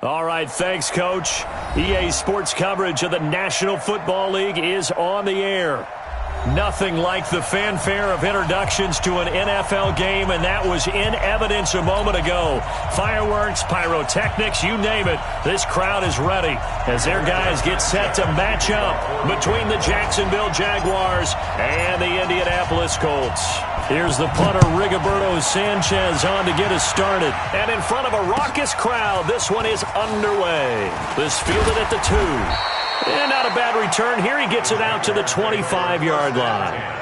All right, thanks, Coach. EA Sports coverage of the National Football League is on the air. Nothing like the fanfare of introductions to an NFL game, and that was in evidence a moment ago. Fireworks, pyrotechnics, you name it. This crowd is ready as their guys get set to match up between the Jacksonville Jaguars and the Indianapolis Colts. Here's the punter, Rigoberto Sanchez, on to get us started. And in front of a raucous crowd, this one is underway. This fielded at the 2. And not a bad return here. He gets it out to the 25-yard line.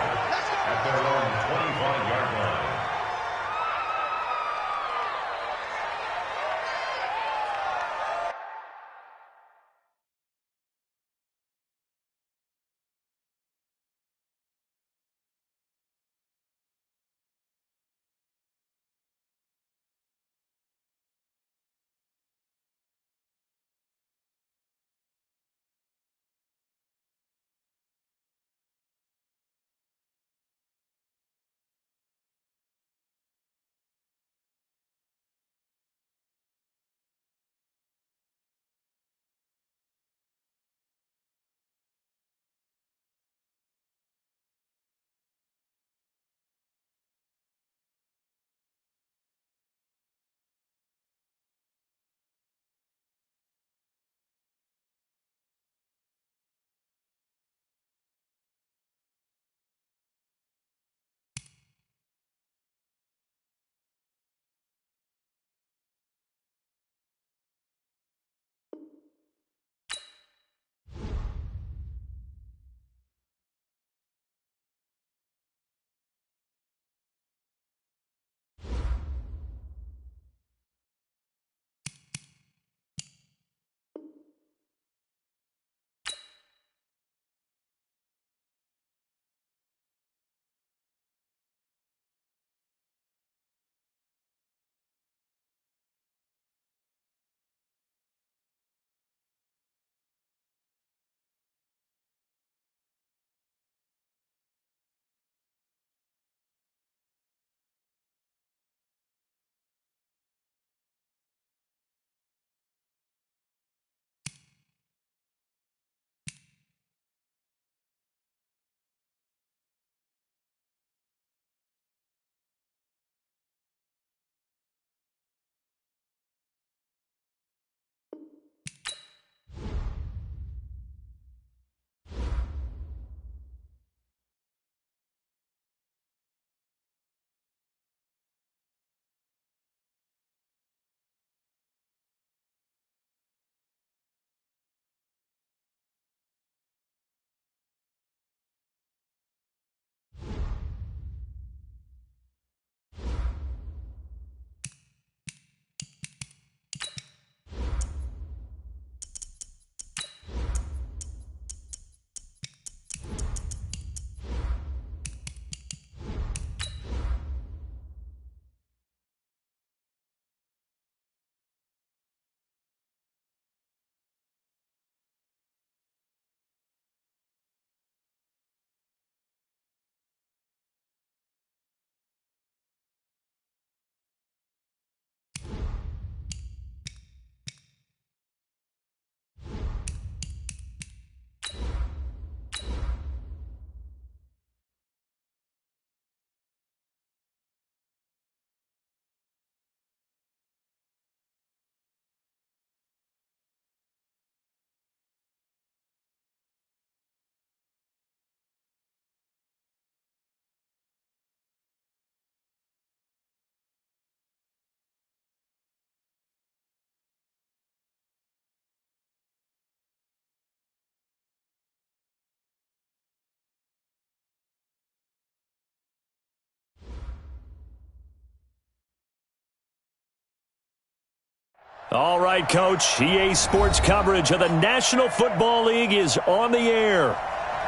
All right, Coach. EA Sports coverage of the National Football League is on the air.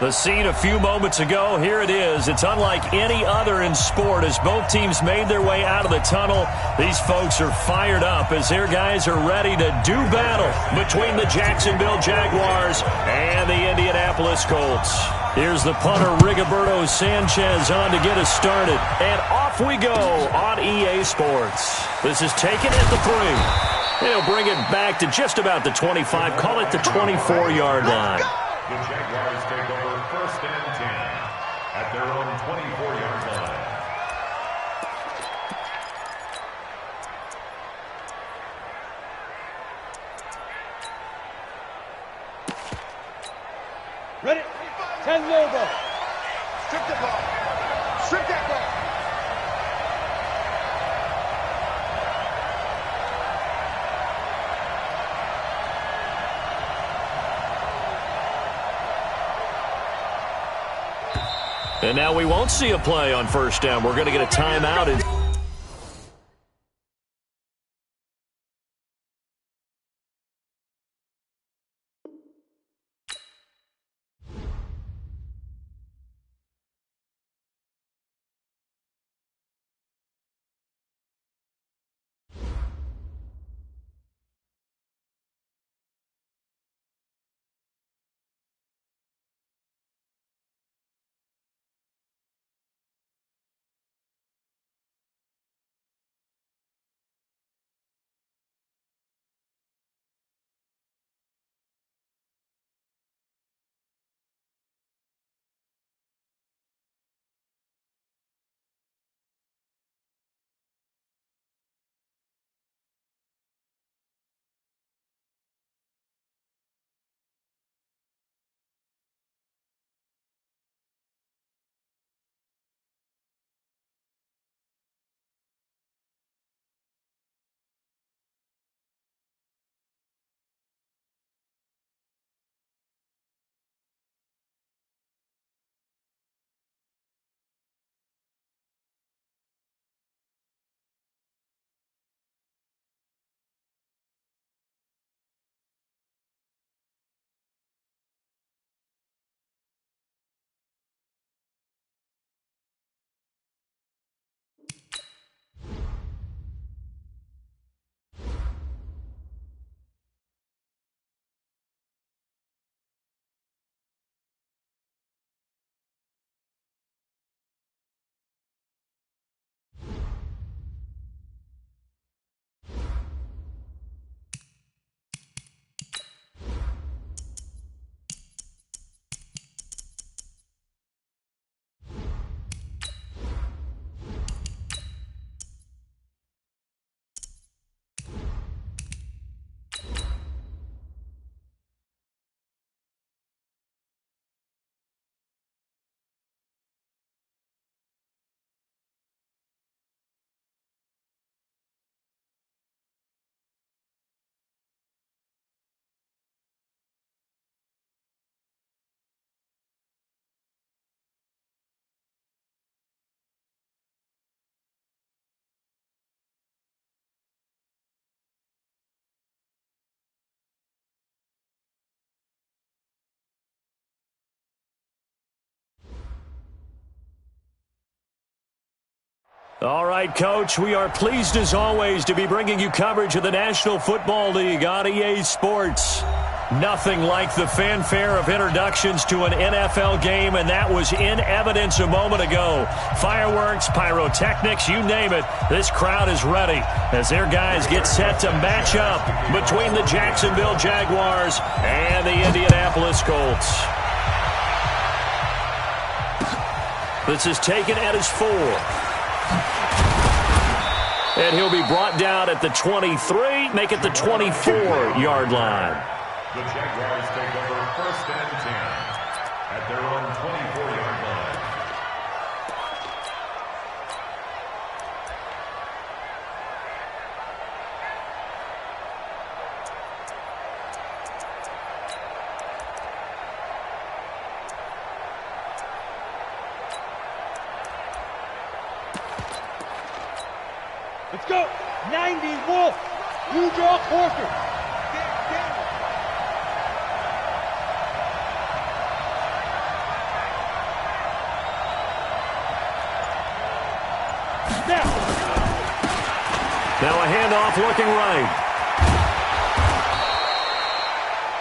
The scene a few moments ago, here it is. It's unlike any other in sport as both teams made their way out of the tunnel. These folks are fired up as their guys are ready to do battle between the Jacksonville Jaguars and the Indianapolis Colts. Here's the punter, Rigoberto Sanchez, on to get us started. And off we go on EA Sports. This is taken at the 3. And he'll bring it back to just about the 25, call it the 24-yard line. The Jaguars take over 1st and 10 at their own 24-yard line. Ready? 10 low ball. Strip the ball. Strip that ball. And now we won't see a play on 1st down. We're going to get a timeout. All right, Coach, we are pleased as always to be bringing you coverage of the National Football League on EA Sports. Nothing like the fanfare of introductions to an NFL game, and that was in evidence a moment ago. Fireworks, pyrotechnics, you name it, this crowd is ready as their guys get set to match up between the Jacksonville Jaguars and the Indianapolis Colts. This is taken at his 4. And he'll be brought down at the 23, make it the 24-yard line. The Jaguars take over 1st and 10 at their own 24-yard line. Let's go. 90, Wolf. You draw Corker. Snap. Now a handoff looking right.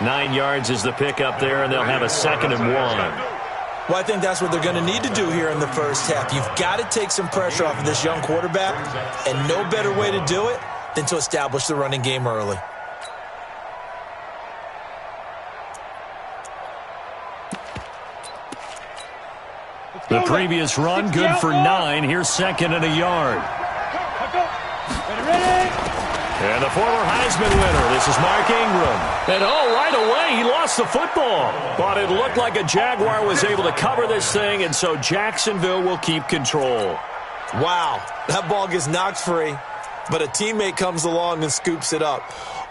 9 yards is the pickup there, and they'll have a 2nd and 1. Well, I think that's what they're going to need to do here in the first half. You've got to take some pressure off of this young quarterback, and no better way to do it than to establish the running game early. The previous run, good for 9. Here's second and a yard. Ready? And the former Heisman winner, this is Mark Ingram. And right away, he lost the football. But it looked like a Jaguar was able to cover this thing, and so Jacksonville will keep control. Wow, that ball gets knocked free, but a teammate comes along and scoops it up.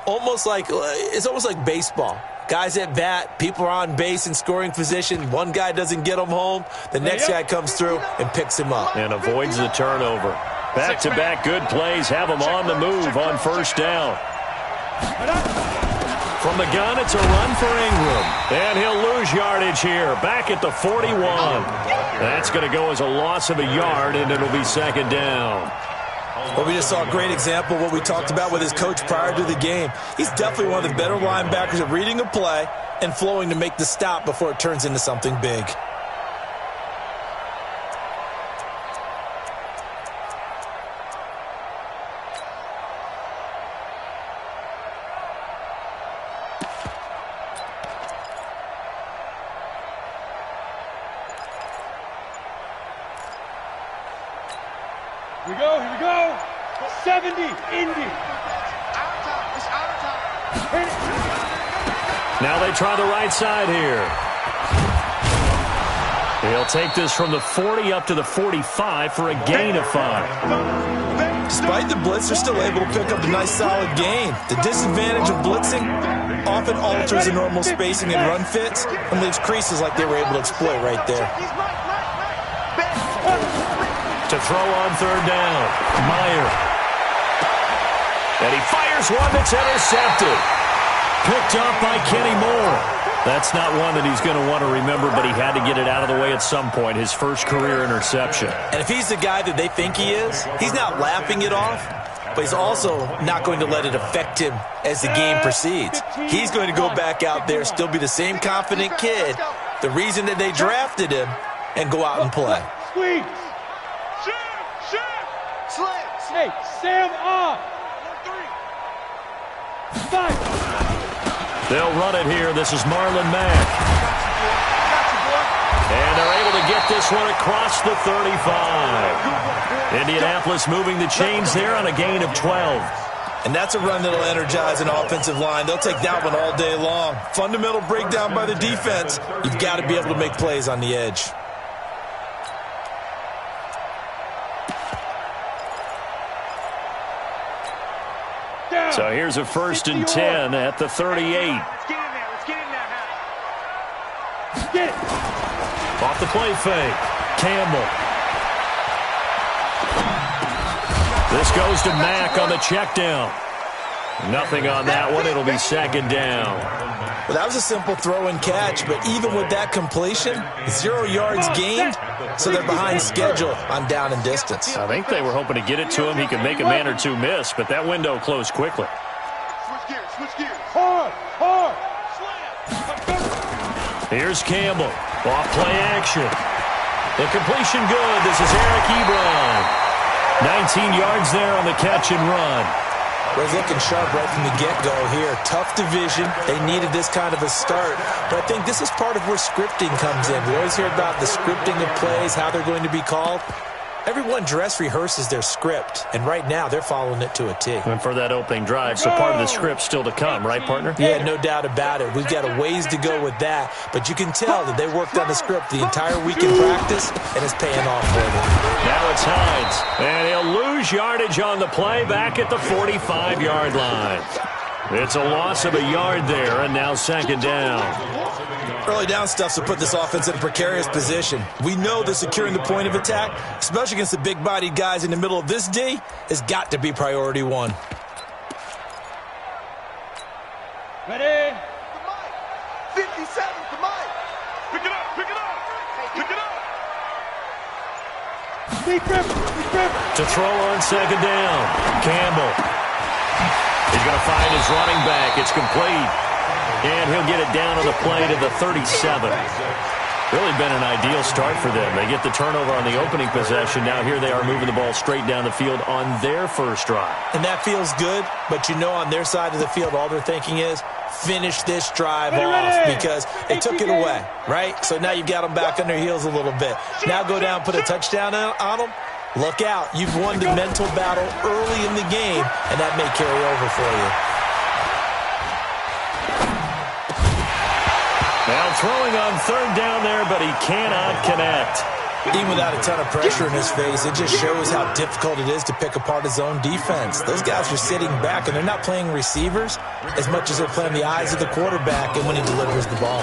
It's almost like baseball. Guys at bat, people are on base in scoring position. One guy doesn't get him home. The next guy comes through and picks him up. And avoids the turnover. Back-to-back good plays have him on the move on first down. From the gun, it's a run for Ingram. And he'll lose yardage here. Back at the 41. That's going to go as a loss of a yard, and it'll be second down. Well, we just saw a great example of what we talked about with his coach prior to the game. He's definitely one of the better linebackers at reading a play and flowing to make the stop before it turns into something big. Here we go. 70, Indy. It's our time. Now they try the right side here. He'll take this from the 40 up to the 45 for a gain of 5. Despite the blitz, they're still able to pick up a nice solid gain. The disadvantage of blitzing often alters the normal spacing and run fits and leaves creases like they were able to exploit right there. To throw on third down, Meyer. And he fires one that's intercepted. Picked off by Kenny Moore. That's not one that he's going to want to remember, but he had to get it out of the way at some point, his first career interception. And if he's the guy that they think he is, he's not laughing it off, but he's also not going to let it affect him as the game proceeds. He's going to go back out there, still be the same confident kid, the reason that they drafted him, and go out and play. Squeeze. Hey, Sam on. 5. They'll run it here. This is Marlon Mack. And they're able to get this one across the 35. Indianapolis moving the chains there on a gain of 12. And that's a run that'll energize an offensive line. They'll take that one all day long. Fundamental breakdown by the defense. You've got to be able to make plays on the edge. So here's a 1st and 10 at the 38. Let's get in there. Get it. Off the play fake. Campbell. This goes to Mack on the check down. Nothing on that one. It'll be second down. Well, that was a simple throw and catch, but even with that completion, 0 yards gained, so they're behind schedule on down and distance. I think they were hoping to get it to him. He could make a man or two miss, but that window closed quickly. Switch gears. Hard. Here's Campbell. Off play action. The completion good. This is Eric Ebron. 19 yards there on the catch and run. Was looking sharp right from the get-go here. Tough division. They needed this kind of a start. But I think this is part of where scripting comes in. We always hear about the scripting of plays, how they're going to be called. Everyone dress rehearses their script, and right now they're following it to a T. And for that opening drive, so part of the script still to come, right, partner? Yeah, no doubt about it. We've got a ways to go with that, but you can tell that they worked on the script the entire week in practice, and it's paying off for them. Now it's Hines, and he'll lose yardage on the play back at the 45-yard line. It's a loss of a yard there, and now second down. Early down stuff's to put this offense in a precarious position. We know that securing the point of attack, especially against the big-bodied guys in the middle of this D, has got to be priority one. Ready? 57, come on. Pick it up. Deep grip. To throw on second down, Campbell. He's going to find his running back. It's complete. And he'll get it down on the play to the 37. Really been an ideal start for them. They get the turnover on the opening possession. Now here they are moving the ball straight down the field on their first drive. And that feels good, but you know on their side of the field, all they're thinking is finish this drive off because they took it away, right? So now you've got them back on their heels a little bit. Now go down, put a touchdown on them. Look out. You've won the mental battle early in the game, and that may carry over for you. Now throwing on third down there, but he cannot connect. Even without a ton of pressure in his face, it just shows how difficult it is to pick apart his own defense. Those guys are sitting back, and they're not playing receivers as much as they're playing the eyes of the quarterback and when he delivers the ball.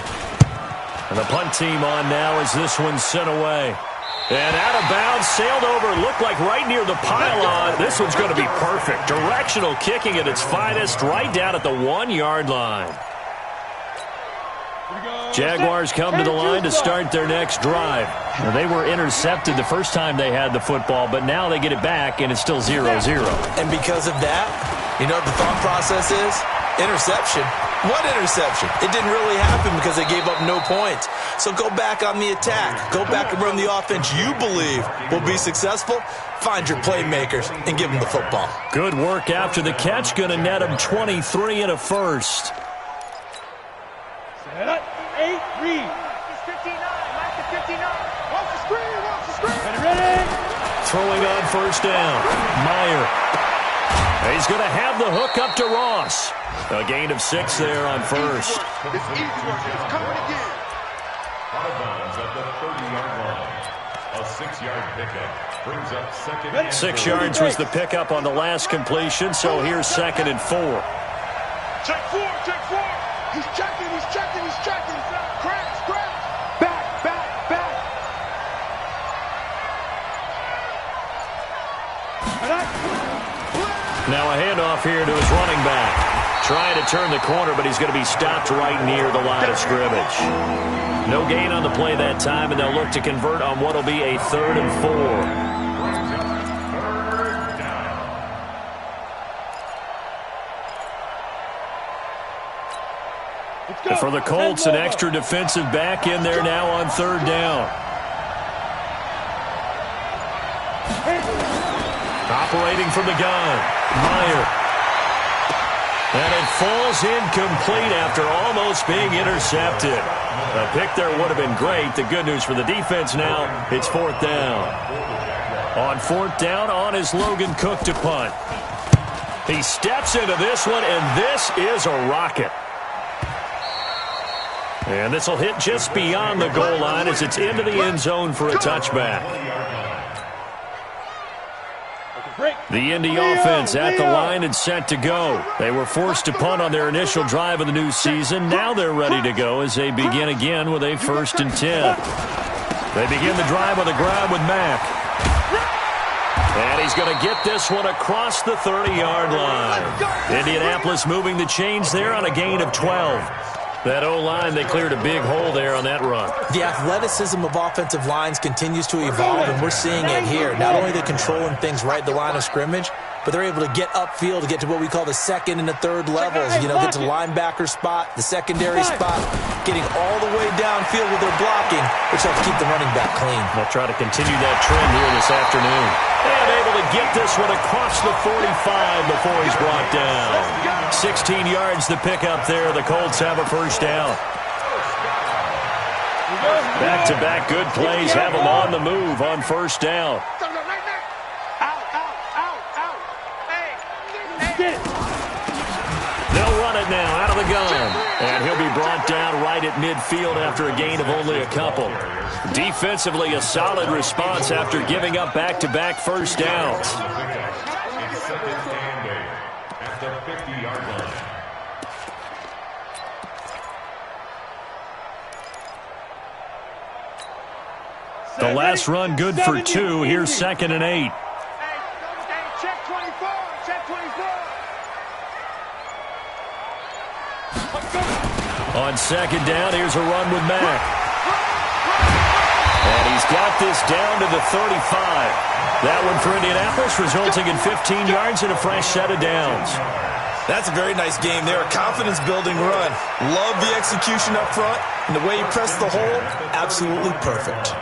And the punt team on now as this one's sent away. And out of bounds, sailed over, looked like right near the pylon. This one's going to be perfect. Directional kicking at its finest, right down at the 1-yard line. Jaguars come to the line to start their next drive. Now, they were intercepted the first time they had the football, but now they get it back, and it's still 0-0. And because of that, you know what the thought process is? Interception. What interception? It didn't really happen because they gave up no points. So go back on the attack. Go back and run the offense you believe will be successful. Find your playmakers and give them the football. Good work after the catch. Going to net them 23 and a first. 8 read. It's 59. Mike is 59. Watch the screen. Watch the screen. Ready. Throwing on first down. Meyer. He's going to have the hook up to Ross. A gain of 6 there on first. It's easy work. It's coming again. Out of bounds at the 30-yard line. A 6-yard pickup brings up second and 6 4. yards was the pickup on the last completion, so here's 2nd and 4. Check 4. Check 4. He's checking. He's checking. He's checking. Crash. Crash. Back. Back. Back. Now a handoff here to his running back. Trying to turn the corner, but he's going to be stopped right near the line of scrimmage. No gain on the play that time, and they'll look to convert on what will be a 3rd and 4. And for the Colts, an extra defensive back in there now on 3rd down. Operating from the gun, Meyer. And it falls incomplete after almost being intercepted. A pick there would have been great. The good news for the defense now, it's 4th down. On 4th down, on is Logan Cook to punt. He steps into this one, and this is a rocket. And this will hit just beyond the goal line as it's into the end zone for a touchback. The Indy offense at the line and set to go. They were forced to punt on their initial drive of the new season. Now they're ready to go as they begin again with a 1st and 10. They begin the drive on the ground with Mack. And he's going to get this one across the 30-yard line. Indianapolis moving the chains there on a gain of 12. That O-line, they cleared a big hole there on that run. The athleticism of offensive lines continues to evolve, and we're seeing it here. Not only are they controlling things right at the line of scrimmage, but they're able to get upfield to get to what we call the 2nd and the 3rd levels. You know, get to the linebacker spot, the secondary spot, getting all the way downfield with their blocking, which helps keep the running back clean. They'll try to continue that trend here this afternoon. And able to get this one across the 45 before he's brought down. 16 yards to pick up there. The Colts have a 1st down. Back-to-back good plays have them on the move on 1st down. They'll run it now out of the gun. And he'll be brought down right at midfield after a gain of only a couple. Defensively, a solid response after giving up back-to-back 1st downs. It's 2nd and 8 at the 50-yard line. The last run good for 2. Here's 2nd and 8. Check 24. Check 24. On 2nd down, here's a run with Mack. And he's got this down to the 35. That one for Indianapolis, resulting in 15 yards and a fresh set of downs. That's a very nice game there. A confidence-building run. Love the execution up front. And the way he pressed the hole, absolutely perfect.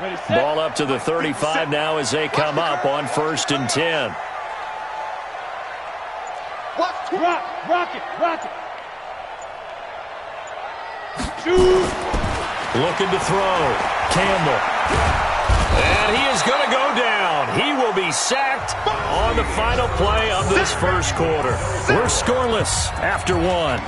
Ready, set. Ball up to the 35 now as they come up on 1st and 10. Rock it. Shoot. Looking to throw. Campbell. And he is going to go down. He will be sacked on the final play of this first quarter. We're scoreless after one.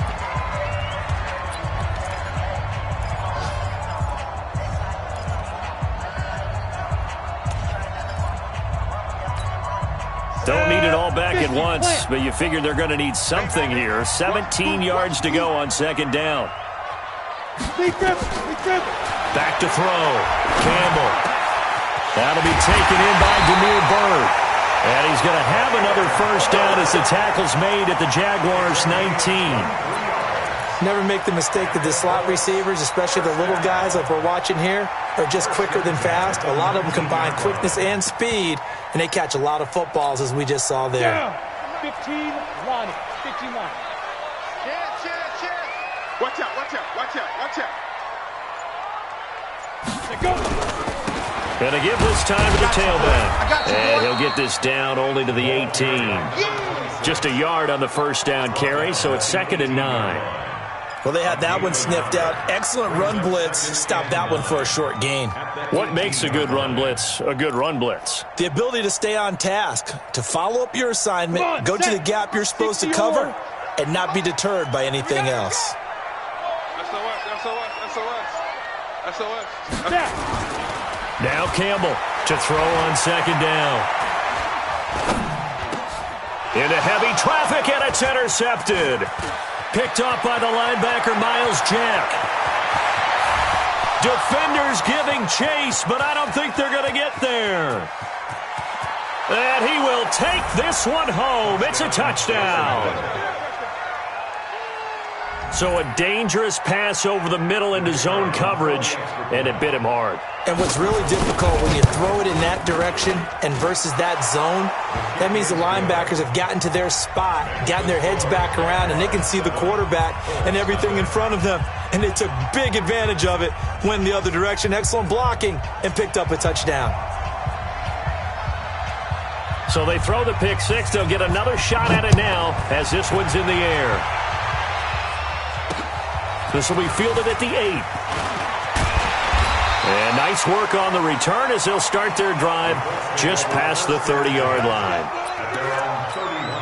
Don't need it all back at once, but you figure they're going to need something here. 17 yards to go on 2nd down. Back to throw. Campbell. That'll be taken in by Demir Bird. And he's going to have another first down as the tackle's made at the Jaguars' 19. Never make the mistake that the slot receivers, especially the little guys like we're watching here, are just quicker than fast. A lot of them combine quickness and speed, and they catch a lot of footballs, as we just saw there. Down. 15 line. Watch out. Let go. Going to give this time to the tailback. And he'll get this down only to the 18. Just a yard on the first down carry, so it's 2nd and 9. Well, they had that one sniffed out. Excellent run blitz. Stopped that one for a short gain. What makes a good run blitz a good run blitz? The ability to stay on task, to follow up your assignment, go to the gap you're supposed to cover, and not be deterred by anything else. SOS. Now Campbell to throw on 2nd down. Into heavy traffic, and it's intercepted. Picked off by the linebacker, Miles Jack. Defenders giving chase, but I don't think they're going to get there. And he will take this one home. It's a touchdown. So a dangerous pass over the middle into zone coverage, and it bit him hard. And what's really difficult when you throw it in that direction and versus that zone, that means the linebackers have gotten to their spot, gotten their heads back around, and they can see the quarterback and everything in front of them. And they took big advantage of it, went the other direction, excellent blocking, and picked up a touchdown. So they throw the pick six. They'll get another shot at it now as this one's in the air. This will be fielded at the 8. And nice work on the return as they'll start their drive just past the 30-yard line. At their own 31-yard line.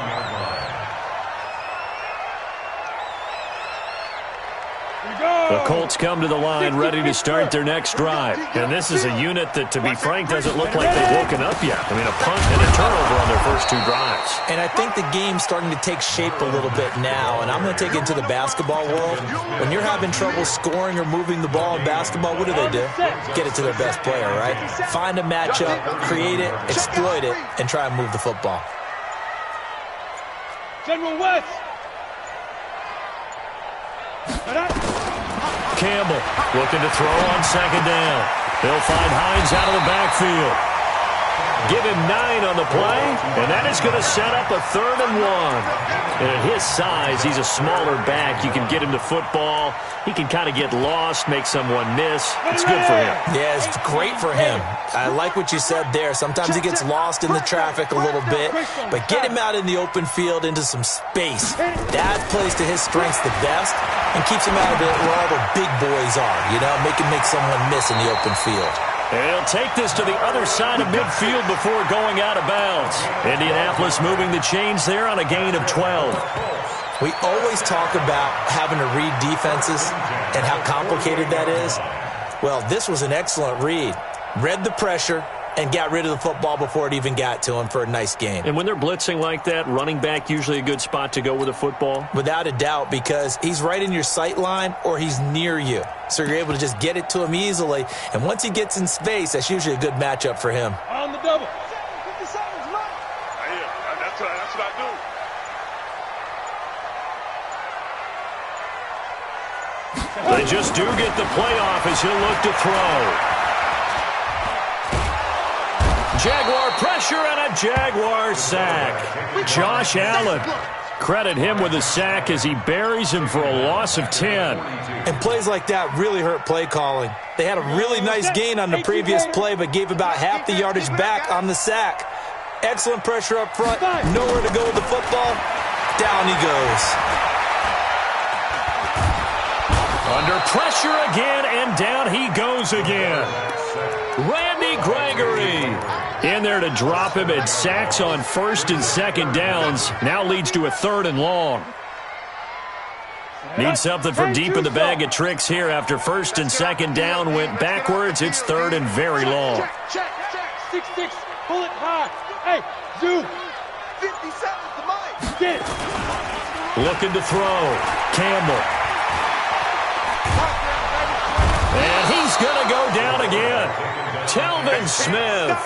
The Colts come to the line ready to start their next drive. And this is a unit that, to be frank, doesn't look like they've woken up yet. I mean, a punt and a turnover on their first 2 drives. And I think the game's starting to take shape a little bit now, and I'm going to take it into the basketball world. When you're having trouble scoring or moving the ball in basketball, what do? Get it to their best player, right? Find a matchup, create it, exploit it, and try and move the football. General West. Campbell looking to throw on 2nd down. They'll find Hines out of the backfield. Give him 9 on the play, and that is going to set up a 3rd and 1. And at his size, he's a smaller back. You can get him the football. He can kind of get lost, make someone miss. It's good for him. Yeah, it's great for him. I like what you said there. Sometimes he gets lost in the traffic a little bit, but get him out in the open field into some space. That plays to his strengths the best and keeps him out of it where all the big boys are, you know, make someone miss in the open field. And he'll take this to the other side of midfield before going out of bounds. Indianapolis moving the chains there on a gain of 12. We always talk about having to read defenses and how complicated that is. Well, this was an excellent read. Read the pressure and got rid of the football before it even got to him for a nice gain. And when they're blitzing like that, running back usually a good spot to go with a football? Without a doubt, because he's right in your sight line or he's near you. So you're able to just get it to him easily. And once he gets in space, that's usually a good matchup for him. On the double. That's what I do. They just do get the playoff as he'll look to throw. Jaguar pressure and a Jaguar sack. Josh Allen. Credit him with a sack as he buries him for a loss of 10. And plays like that really hurt play calling. They had a really nice gain on the previous play, but gave about half the yardage back on the sack. Excellent pressure up front. Nowhere to go with the football. Down he goes. Under pressure again, and down he goes again. Randy Gregory in there to drop him at sacks on first and second downs. Now leads to a 3rd and long. Need something from deep in the bag of tricks here after first and second down went backwards. It's 3rd and very long. Check. 6-6. Pull it high. Hey, zoom. 57 to mine. Get it. Looking to throw. Campbell. And he's going to go down again. Telvin Smith.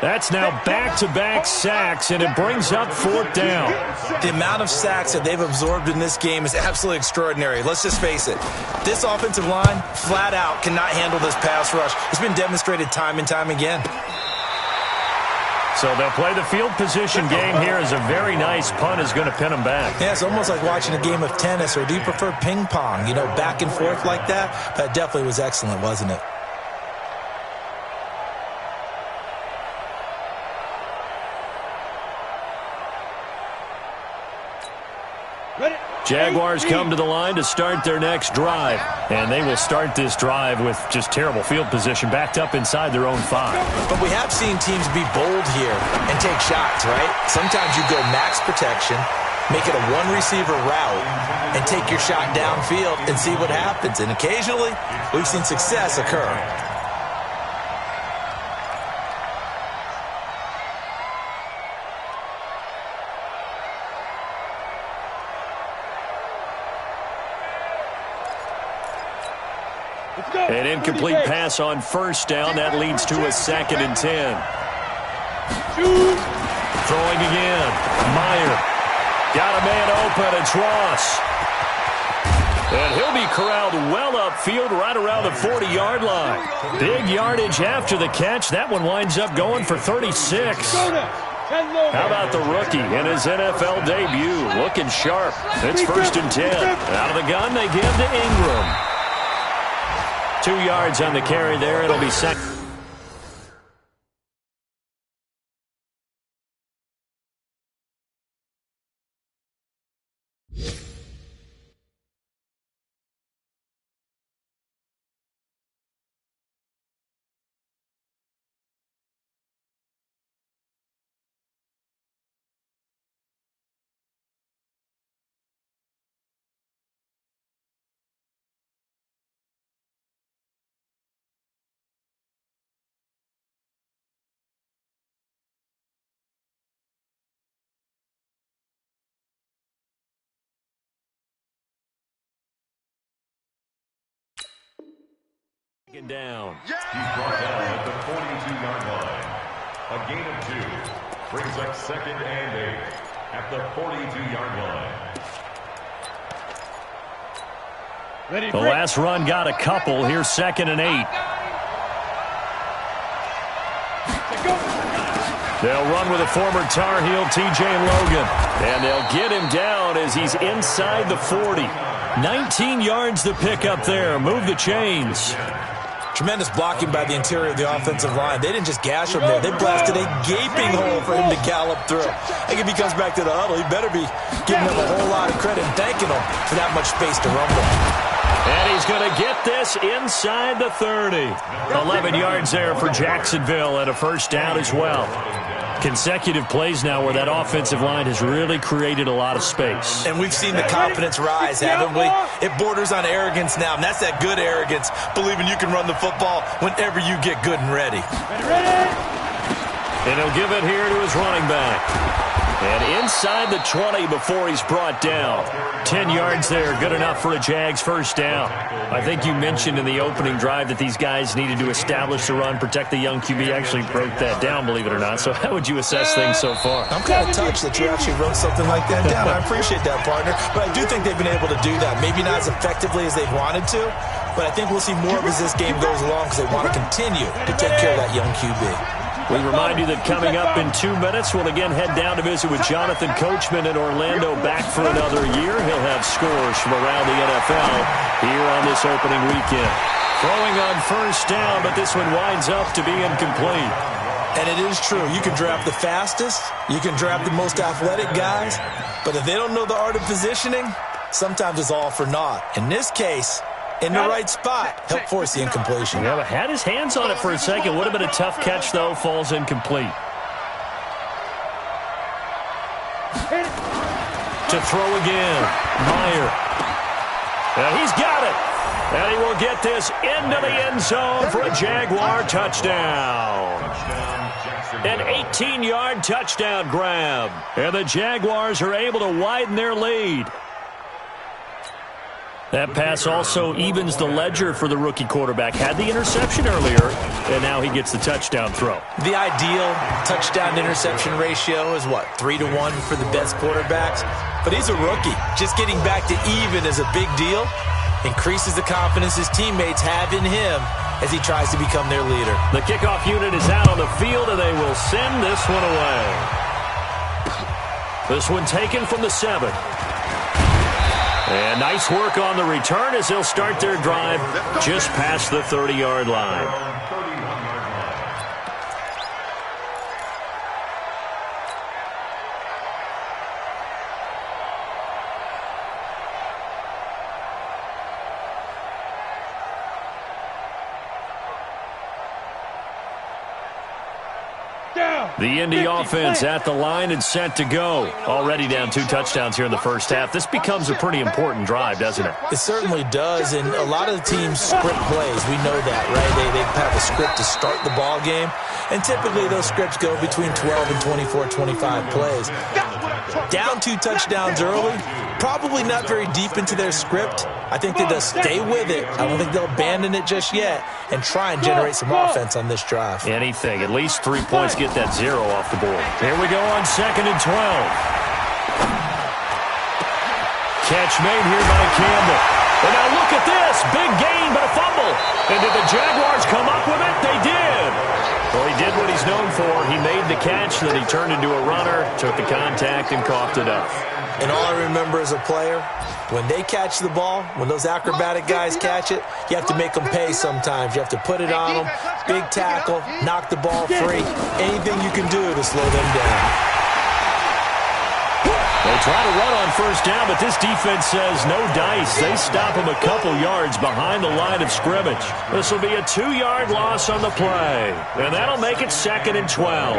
That's now back-to-back sacks, and it brings up 4th down. The amount of sacks that they've absorbed in this game is absolutely extraordinary. Let's just face it. This offensive line, flat out, cannot handle this pass rush. It's been demonstrated time and time again. So they'll play the field position game here as a very nice punt is going to pin them back. Yeah, it's almost like watching a game of tennis, or do you prefer ping pong? You know, back and forth like that? That definitely was excellent, wasn't it? Jaguars come to the line to start their next drive. And they will start this drive with just terrible field position, backed up inside their own 5. But we have seen teams be bold here and take shots, right? Sometimes you go max protection, make it a one-receiver route, and take your shot downfield and see what happens. And occasionally, we've seen success occur. An incomplete pass on first down. That leads to a 2nd and 10. Throwing again. Meyer. Got a man open. It's Ross. And he'll be corralled well upfield right around the 40-yard line. Big yardage after the catch. That one winds up going for 36. How about the rookie in his NFL debut? Looking sharp. It's 1st and 10. Out of the gun, they give to Ingram. 2 yards on the carry there. It'll be second. Down. He's brought down at the 42-yard line. A gain of 2 brings up 2nd and 8 at the 42-yard line. The last run got a couple. Here's 2nd and 8. They'll run with a former Tar Heel, T.J. Logan. And they'll get him down as he's inside the 40. 19 yards to pick up there. Move the chains. Tremendous blocking by the interior of the offensive line. They didn't just gash him there. They blasted a gaping hole for him to gallop through. I think if he comes back to the huddle, he better be giving them a whole lot of credit and thanking them for that much space to rumble. And he's going to get this inside the 30. 11 yards there for Jacksonville and a 1st down as well. Consecutive plays now where that offensive line has really created a lot of space. And we've seen the confidence rise, haven't we? It borders on arrogance now, and that's that good arrogance, believing you can run the football whenever you get good and ready. And he'll give it here to his running back. And inside the 20 before he's brought down. 10 yards there, good enough for a Jags 1st down. I think you mentioned in the opening drive that these guys needed to establish the run, protect the young QB. Actually broke that down, believe it or not. So how would you assess things so far? I'm kind of touched that you actually wrote something like that down. I appreciate that, partner. But I do think they've been able to do that. Maybe not as effectively as they wanted to, but I think we'll see more of as this game goes along because they want to continue to take care of that young QB. We remind you that coming up in 2 minutes, we'll again head down to visit with Jonathan Coachman in Orlando, back for another year. He'll have scores from around the NFL here on this opening weekend. Throwing on first down, but this one winds up to be incomplete. And it is true. You can draft the fastest. You can draft the most athletic guys. But if they don't know the art of positioning, sometimes it's all for naught. In this case, in the right spot, help force the incompletion. Yeah, but had his hands on it for a second. Would have been a tough catch, though. Falls incomplete. To throw again. Meyer. He's got it. And he will get this into the end zone for a Jaguar touchdown. An 18-yard touchdown grab. And the Jaguars are able to widen their lead. That pass also evens the ledger for the rookie quarterback. Had the interception earlier, and now he gets the touchdown throw. The ideal touchdown-interception ratio is, what, 3-to-1 for the best quarterbacks? But he's a rookie. Just getting back to even is a big deal. Increases the confidence his teammates have in him as he tries to become their leader. The kickoff unit is out on the field, and they will send this one away. This one taken from the 7. And nice work on the return as they'll start their drive just past the 30-yard line. The Indy offense at the line and set to go. Already down 2 touchdowns here in the first half. This becomes a pretty important drive, doesn't it? It certainly does, and a lot of the teams script plays. We know that, right? They have a script to start the ball game, and typically those scripts go between 12 and 24, 25 plays. Down 2 touchdowns early, probably not very deep into their script. I think they'll stay with it. I don't think they'll abandon it just yet and try and generate some offense on this drive. Anything. At least 3 points, get that 0 off the board. Here we go on 2nd and 12. Catch made here by Campbell. And now look at this. Big gain, but a fumble. And did the Jaguars come up with it? They did. Well, he did what he's known for. He made the catch, then he turned into a runner, took the contact, and coughed it up. And all I remember as a player, when they catch the ball, when those acrobatic guys catch it, you have to make them pay sometimes. You have to put it on them, big tackle, knock the ball free, anything you can do to slow them down. They try to run on first down, but this defense says no dice. They stop him a couple yards behind the line of scrimmage. This will be a 2-yard loss on the play, and that'll make it 2nd and 12.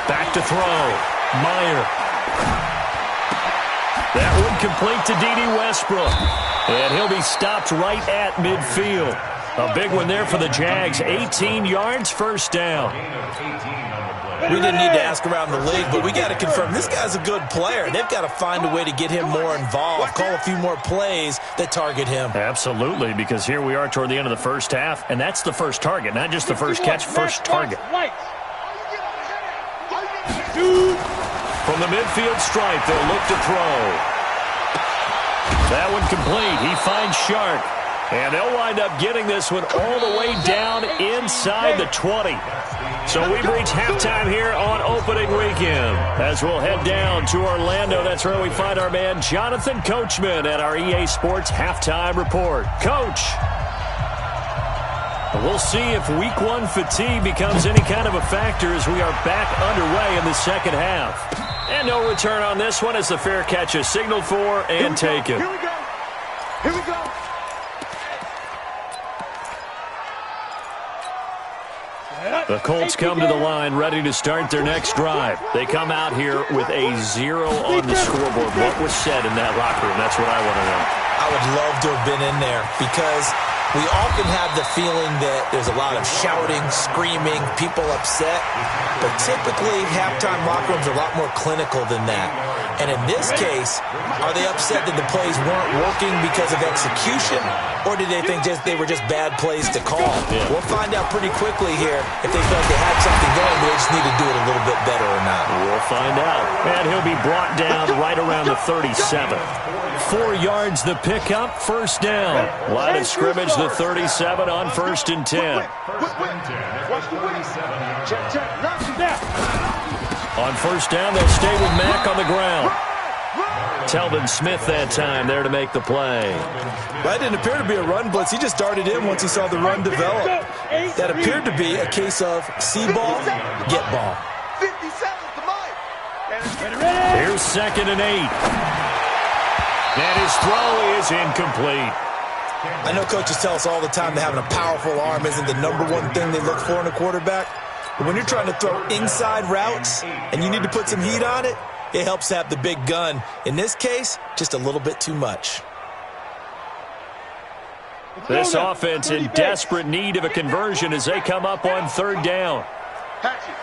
Back to throw. Meyer. That one complete to D.D. Westbrook. And he'll be stopped right at midfield. A big one there for the Jags. 18 yards, first down. We didn't need to ask around the league, but we got to confirm this guy's a good player. They've got to find a way to get him more involved, call a few more plays that target him. Absolutely, because here we are toward the end of the first half, and that's the first target, not just the first catch, first target. From the midfield stripe, they'll look to throw. That one complete. He finds Shark. And they'll wind up getting this one all the way down inside the 20. So we've reached halftime here on opening weekend. As we'll head down to Orlando, that's where we find our man Jonathan Coachman at our EA Sports Halftime Report. Coach, we'll see if Week 1 fatigue becomes any kind of a factor as we are back underway in the second half. And no return on this one as the fair catch is signaled for and taken. Here we go. Here we go. The Colts come to the line ready to start their next drive. They come out here with a 0 on the scoreboard. What was said in that locker room? That's what I want to know. I would love to have been in there because We often have the feeling that there's a lot of shouting, screaming, people upset. But typically, halftime locker rooms are a lot more clinical than that. And in this case, are they upset that the plays weren't working because of execution? Or did they think they were just bad plays to call? Yeah. We'll find out pretty quickly here if they felt they had something going, but they just need to do it a little bit better or not. We'll find out. And he'll be brought down right around the 37. 4 yards the pickup, first down. Line of scrimmage, the 37 on 1st and 10. On first down, they'll stay with Mack on the ground. Telvin Smith that time there to make the play. That didn't appear to be a run blitz. He just darted in once he saw the run develop. That appeared to be a case of see ball, get ball. Here's 2nd and 8. And his throw is incomplete. I know coaches tell us all the time that having a powerful arm isn't the #1 thing they look for in a quarterback. But when you're trying to throw inside routes and you need to put some heat on it, it helps to have the big gun. In this case, just a little bit too much. This offense in desperate need of a conversion as they come up on 3rd down. Hatch it.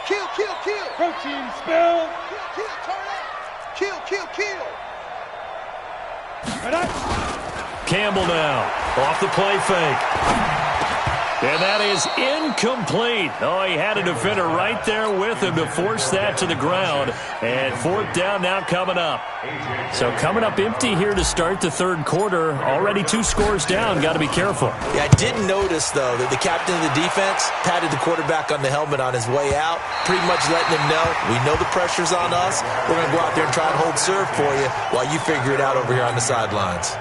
Kill. Protein spill. Kill, turn up. Kill. Campbell now, off the play fake. And that is incomplete. Oh, he had a defender right there with him to force that to the ground. And 4th down now coming up. So coming up empty here to start the 3rd quarter. Already 2 scores down. Got to be careful. Yeah, I did notice, though, that the captain of the defense patted the quarterback on the helmet on his way out, pretty much letting him know, we know the pressure's on us. We're going to go out there and try and hold serve for you while you figure it out over here on the sidelines.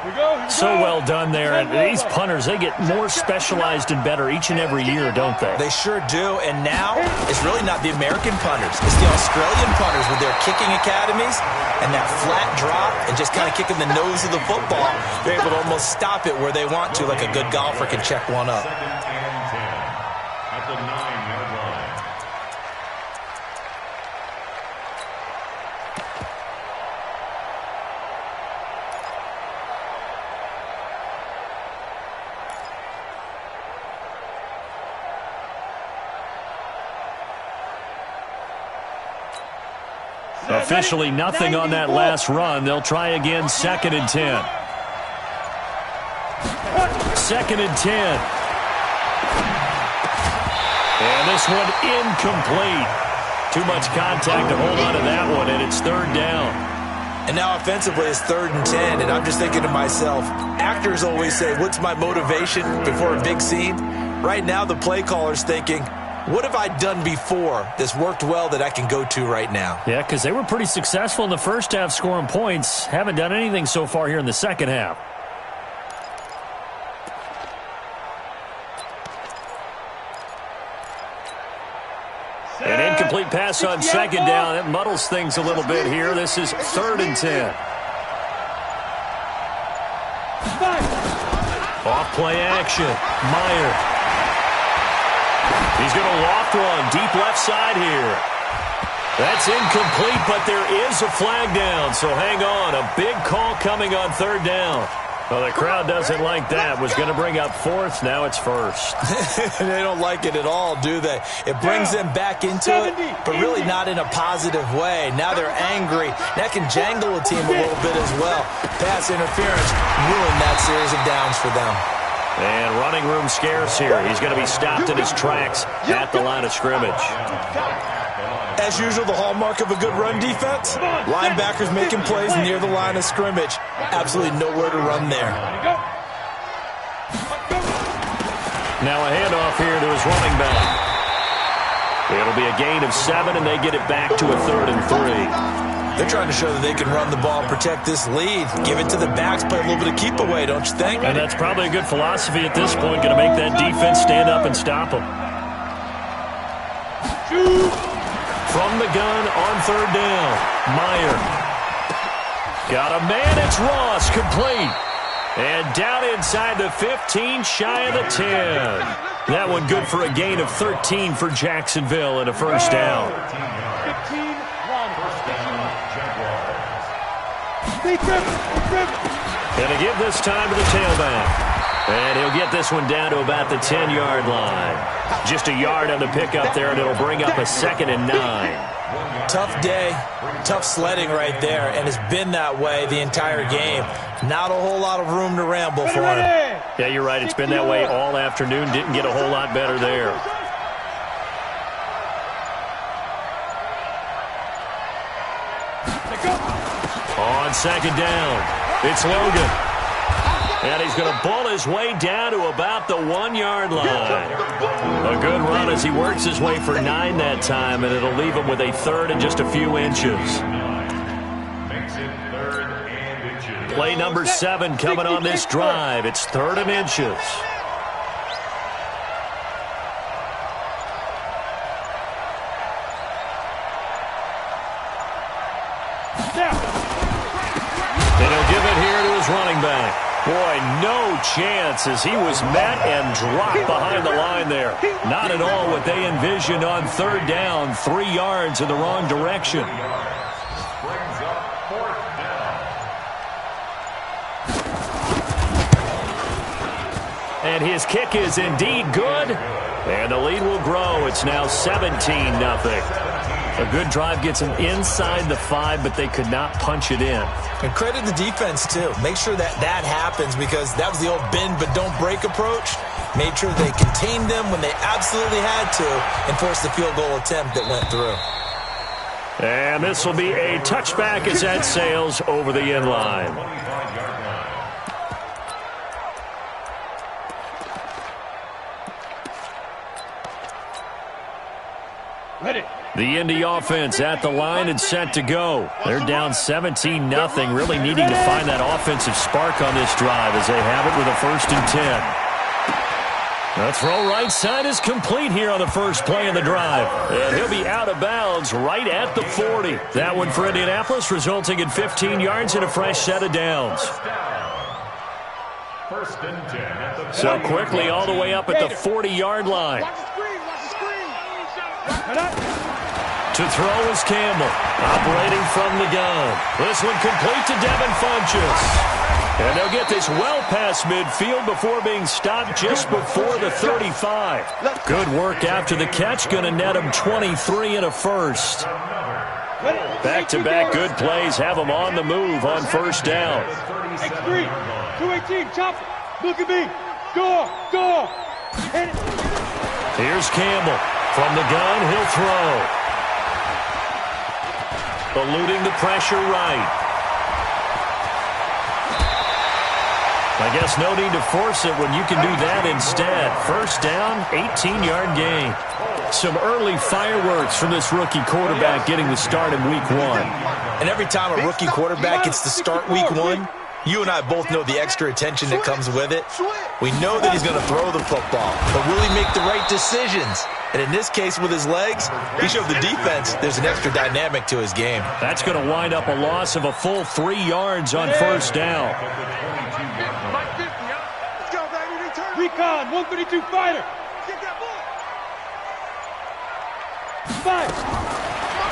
So well done there. And these punters, they get more specialized and better each and every year, don't they? They sure do. And now it's really not the American punters. It's the Australian punters with their kicking academies and that flat drop and just kind of kicking the nose of the football. They're able to almost stop it where they want to, like a good golfer can check one up. 2nd and 10 at the 9-yard line. Officially nothing on that last run. They'll try again, 2nd and 10. 2nd and 10. And this one incomplete. Too much contact to hold on to that one, and it's 3rd down. And now offensively it's 3rd and 10, and I'm just thinking to myself, actors always say, what's my motivation before a big scene? Right now the play caller's thinking, what have I done before that's worked well that I can go to right now? Yeah, because they were pretty successful in the first half scoring points. Haven't done anything so far here in the second half. An incomplete pass on 2nd down. That muddles things a little bit here. This is 3rd and 10. Off play action. Meyer. He's going to loft one deep left side here. That's incomplete, but there is a flag down, so hang on. A big call coming on 3rd down. Well, the crowd doesn't like that. Was going to bring up 4th. Now it's 1st. They don't like it at all, do they? It brings them back into it, but really not in a positive way. Now they're angry. That can jangle a team a little bit as well. Pass interference ruined that series of downs for them. And running room scarce here. He's going to be stopped in his tracks at the line of scrimmage. As usual, the hallmark of a good run defense, linebackers making plays near the line of scrimmage. Absolutely nowhere to run there. Now a handoff here to his running back. It'll be a gain of 7, and they get it back to a 3rd and 3. They're trying to show that they can run the ball and protect this lead. Give it to the backs, play a little bit of keep away, don't you think? And that's probably a good philosophy at this point. Going to make that defense stand up and stop them. From the gun on 3rd down. Meyer. Got a man. It's Ross. Complete. And down inside the 15, shy of the 10. That one good for a gain of 13 for Jacksonville and a first down. Gonna give this time to the tailback. And he'll get this one down to about the 10-yard line. Just a yard on the pickup there, and it'll bring up a 2nd and 9. Tough day, tough sledding right there, and it's been that way the entire game. Not a whole lot of room to ramble for him. Yeah, you're right. It's been that way all afternoon. Didn't get a whole lot better there. On 2nd down, it's Logan. And he's going to bull his way down to about the 1-yard line. A good run as he works his way for 9 that time, and it'll leave him with a 3rd and just a few inches. Play number 7 coming on this drive. It's 3rd and inches. And he'll give it here to his running back. Boy, no chance as he was met and dropped behind the line there. Not at all what they envisioned on 3rd down. 3 yards in the wrong direction. Brings up 4th down. And his kick is indeed good. And the lead will grow. It's now 17-0. A good drive gets them inside the 5, but they could not punch it in. And credit the defense, too. Make sure that happens because that was the old bend but don't break approach. Made sure they contained them when they absolutely had to and forced the field goal attempt that went through. And this will be a touchback as that sails over the end line. 25-yard line. Ready. The Indy offense at the line and set to go. They're down 17-0, really needing to find that offensive spark on this drive as they have it with a 1st and 10. The throw right side is complete here on the first play of the drive. And he'll be out of bounds right at the 40. That one for Indianapolis, resulting in 15 yards and a fresh set of downs. 1st and 10 at the 40. So quickly all the way up at the 40-yard line. To throw is Campbell, operating from the gun. This one complete to Devin Funchess. And they'll get this well past midfield before being stopped just before the 35. Good work after the catch, going to net him 23 and a 1st. Back-to-back good plays have him on the move on 1st down. X3, 218, chop it. Look at me. Go. Hit it. Here's Campbell. From the gun, he'll throw. Eluding the pressure right. I guess no need to force it when you can do that instead. 1st down, 18-yard gain. Some early fireworks from this rookie quarterback getting the start in week 1. And every time a rookie quarterback gets to start week 1, you and I both know the extra attention that comes with it. We know that he's going to throw the football, but will he make the right decisions? And in this case, with his legs, he showed the defense there's an extra dynamic to his game. That's going to wind up a loss of a full 3 yards on 1st down. Recon, 132 fighter. Get that ball. 5.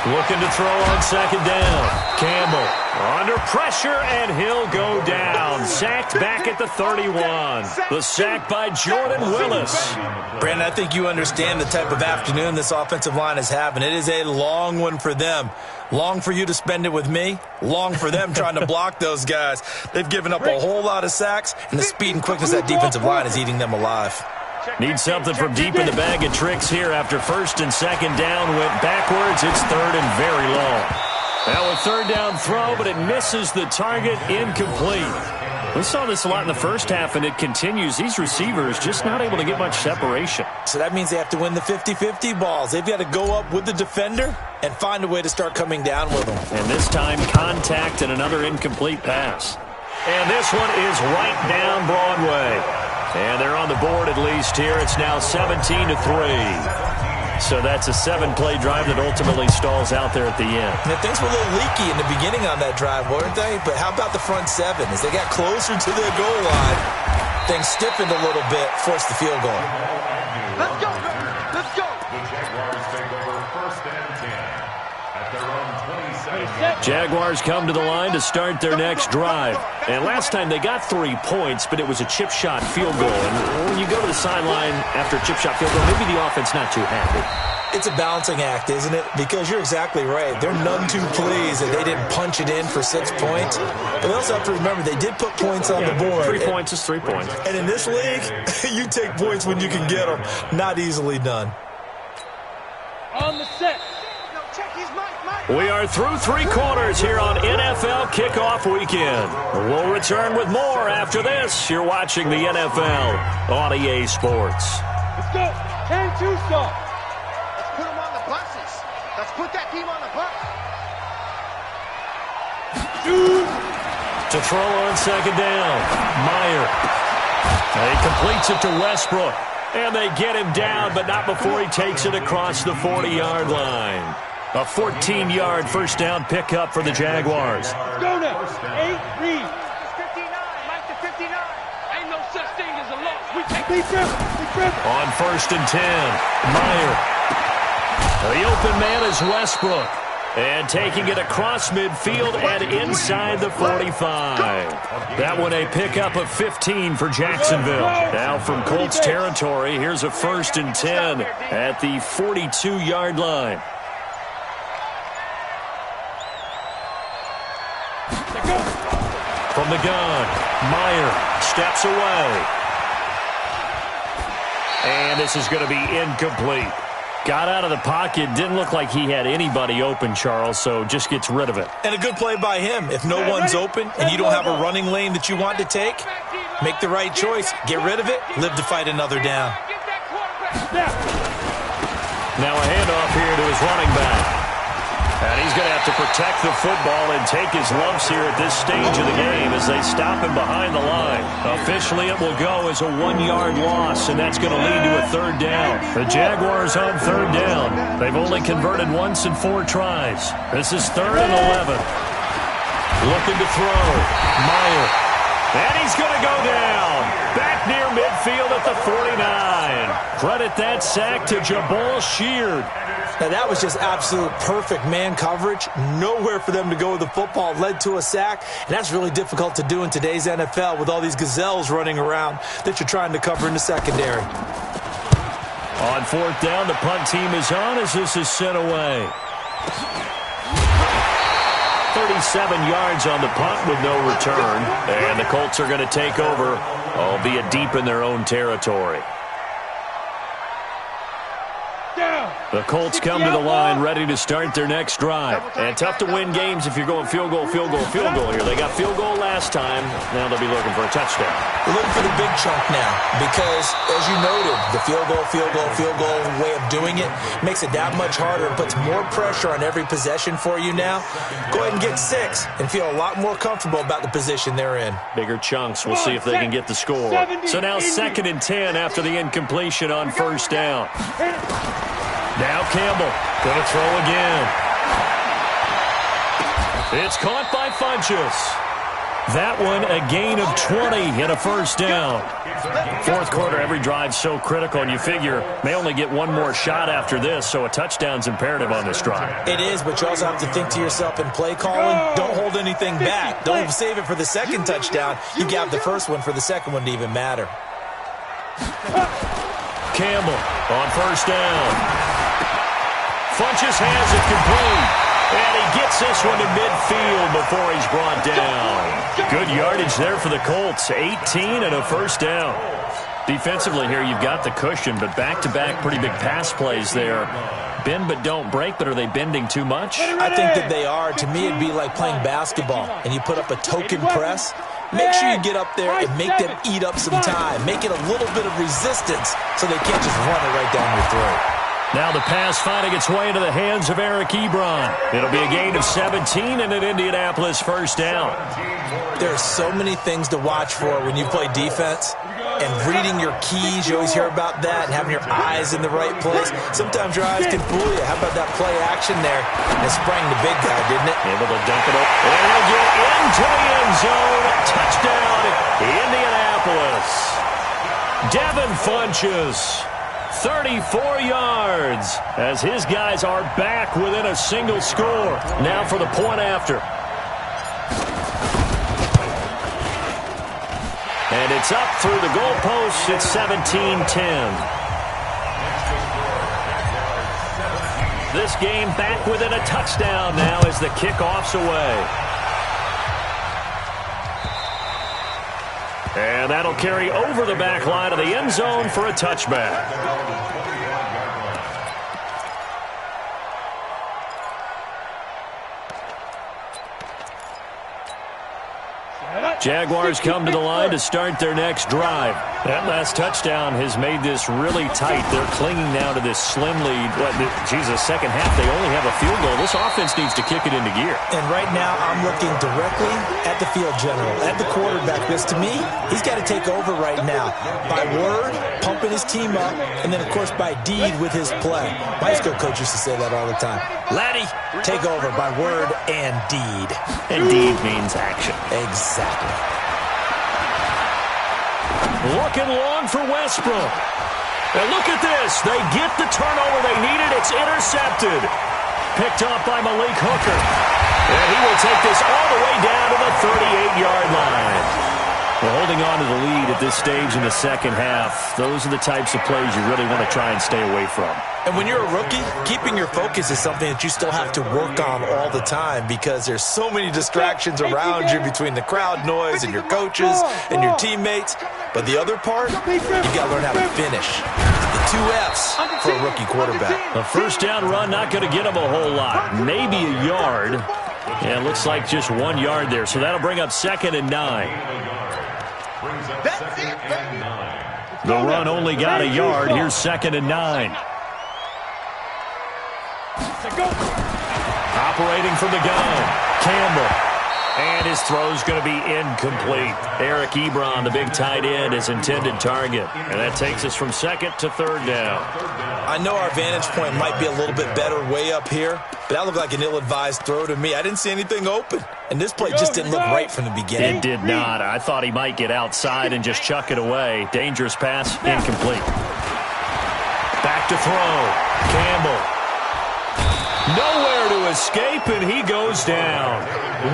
Looking to throw on 2nd down. Campbell under pressure, and he'll go down. Sacked back at the 31. The sack by Jordan Willis. Brandon, I think you understand the type of afternoon this offensive line is having. It is a long one for them. Long for you to spend it with me. Long for them trying to block those guys. They've given up a whole lot of sacks, and the speed and quickness of that defensive line is eating them alive. Need something from deep in the bag of tricks here after 1st and 2nd down went backwards. It's 3rd and very long. Now a 3rd down throw, but it misses the target, incomplete. We saw this a lot in the first half, and it continues. These receivers just not able to get much separation. So that means they have to win the 50-50 balls. They've got to go up with the defender and find a way to start coming down with them. And this time, contact and another incomplete pass. And this one is right down Broadway. And they're on the board at least here. It's now 17-3. So that's a 7-play drive that ultimately stalls out there at the end. Now, things were a little leaky in the beginning on that drive, weren't they? But how about the front 7? As they got closer to the goal line, things stiffened a little bit, forced the field goal. Let's go, baby. Let's go. The Jaguars take over 1st and 10 at their own 27. Jaguars come to the line to start their next drive. And last time they got 3 points, but it was a chip shot field goal. And when you go to the sideline after a chip shot field goal, maybe the offense not too happy. It's a balancing act, isn't it? Because you're exactly right. They're none too pleased that they didn't punch it in for 6 points. But they also have to remember they did put points on the board. 3 points is 3 points. And in this league, you take points when you can get them. Not easily done. On the set. We are through 3 quarters here on NFL Kickoff Weekend. We'll return with more after this. You're watching the NFL on EA Sports. Let's go. 10-2 stop. Put them on the buses. Let's put that team on the bus. To throw on second down. Meyer. He completes it to Westbrook. And they get him down, but not before he takes it across the 40-yard line. A 14-yard first down pickup for the Jaguars. Go now. 8 read. 59. Mike to 59. Ain't no such thing as a loss. We take defense. On first and 10, Meyer. The open man is Westbrook. And taking it across midfield and inside the 45. That one a pickup of 15 for Jacksonville. Now from Colts territory, here's a first and 10 at the 42-yard line. From the gun, Meyer steps away. And this is going to be incomplete. Got out of the pocket. Didn't look like he had anybody open, Charles, so just gets rid of it. And a good play by him. If no one's open and you don't have a running lane that you want to take, make the right choice. Get rid of it. Live to fight another down. Now a handoff here to his running back. And he's going to have to protect the football and take his lumps here at this stage of the game as they stop him behind the line. Officially, it will go as a 1-yard loss, and that's going to lead to a third down. The Jaguars on third down. They've only converted once in 4 tries. This is 3rd and 11. Looking to throw. Meyer. And he's going to go down. Back near midfield at the 49. Credit that sack to Jabal Sheard. Now, that was just absolute perfect man coverage. Nowhere for them to go with the football. Led to a sack, and that's really difficult to do in today's NFL with all these gazelles running around that you're trying to cover in the secondary. On fourth down, the punt team is on as this is sent away. 37 yards on the punt with no return, and the Colts are going to take over, albeit deep in their own territory. The Colts come to the line ready to start their next drive. And tough to win games if you're going field goal here. They got field goal last time. Now they'll be looking for a touchdown. They're looking for the big chunk now because, as you noted, the field goal way of doing it makes it that much harder and puts more pressure on every possession for you now. Go ahead and get 6 and feel a lot more comfortable about the position they're in. Bigger chunks. We'll see if they can get the score. So now 2nd and 10 after the incompletion on first down. Now Campbell, going to throw again. It's caught by Funchess. That one a gain of 20 and a first down. Fourth quarter, every drive so critical, and you figure may only get one more shot after this, so a touchdown's imperative on this drive. It is, but you also have to think to yourself in play calling, don't hold anything back. Don't save it for the second touchdown. You got the first one for the second one to even matter. Campbell on first down. Funchess has it complete, and he gets this one to midfield before he's brought down. Good yardage there for the Colts, 18 and a first down. Defensively here, you've got the cushion, but back-to-back pretty big pass plays there. Bend but don't break, but are they bending too much? I think that they are. To me, it'd be like playing basketball, and you put up a token press. Make sure you get up there and make them eat up some time. Make it a little bit of resistance so they can't just run it right down your throat. Now the pass finding its way into the hands of Eric Ebron. It'll be a gain of 17 and an Indianapolis first down. There are so many things to watch for when you play defense. And reading your keys, you always hear about that, and having your eyes in the right place. Sometimes your eyes can fool you. How about that play action there? It sprang the big guy, didn't it? Able to dump it up. And he'll get into the end zone. Touchdown, Indianapolis. Devin Funchess. 34 yards as his guys are back within a single score. Now for the point after. And it's up through the goalposts. It's 17-10. This game back within a touchdown now as the kickoff's away. And that'll carry over the back line of the end zone for a touchback. Jaguars come to the line to start their next drive. That last touchdown has made this really tight. They're clinging now to this slim lead. Second half, they only have a field goal. This offense needs to kick it into gear. And right now, I'm looking directly at the field general, at the quarterback. Because to me, he's got to take over right now. By word, pumping his team up, and then, of course, by deed with his play. My school coach used to say that all the time. Laddie, take over by word and deed. And deed means action. Exactly. Looking long for Westbrook. And look at this. They get the turnover they needed. It's intercepted. Picked up by Malik Hooker. And he will take this all the way down to the 38-yard line. Well, holding on to the lead at this stage in the second half, those are the types of plays you really want to try and stay away from. And when you're a rookie, keeping your focus is something that you still have to work on all the time because there's so many distractions around you between the crowd noise and your coaches and your teammates. But the other part, you got to learn how to finish. The 2 F's for a rookie quarterback. A first down run, not going to get him a whole lot. Maybe a yard. Yeah, it looks like just 1 yard there. So that'll bring up 2nd and 9. The run only got a yard. Here's 2nd and 9. Operating from the gun, Campbell. And his throw's going to be incomplete. Eric Ebron, the big tight end, his intended target. And that takes us from 2nd to 3rd down. I know our vantage point might be a little bit better way up here, but that looked like an ill-advised throw to me. I didn't see anything open. And this play just didn't look right from the beginning. It did not. I thought he might get outside and just chuck it away. Dangerous pass, incomplete. Back to throw. Campbell. Nowhere to escape, and he goes down.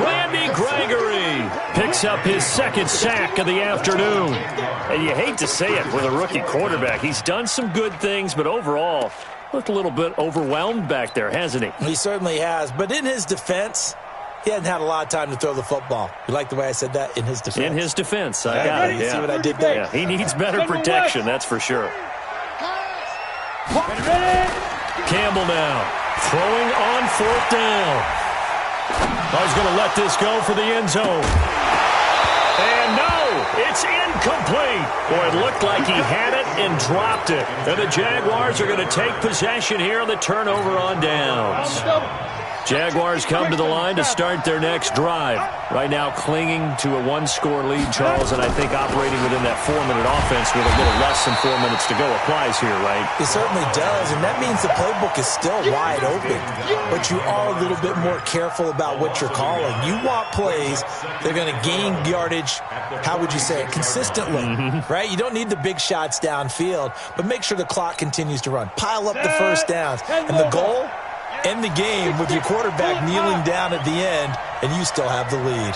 Randy Gregory picks up his 2nd sack of the afternoon. And you hate to say it with a rookie quarterback. He's done some good things, but overall, looked a little bit overwhelmed back there, hasn't he? He certainly has. But in his defense, he hadn't had a lot of time to throw the football. You like the way I said that? In his defense. In his defense. I got it. You see what I did there? Yeah, he needs better protection, that's for sure. Campbell now. Throwing on 4th down. He's going to let this go for the end zone. And no, it's incomplete. Boy, it looked like he had it and dropped it. And the Jaguars are going to take possession here on the turnover on downs. Jaguars come to the line to start their next drive. Right now clinging to a 1-score lead, Charles, and I think operating within that 4-minute offense with a little less than 4 minutes to go applies here, right? It certainly does, and that means the playbook is still wide open. But you are a little bit more careful about what you're calling. You want plays that are going to gain yardage, how would you say it, consistently, right? You don't need the big shots downfield, but make sure the clock continues to run. Pile up the first downs, and the goal? End the game with your quarterback kneeling down at the end, and you still have the lead.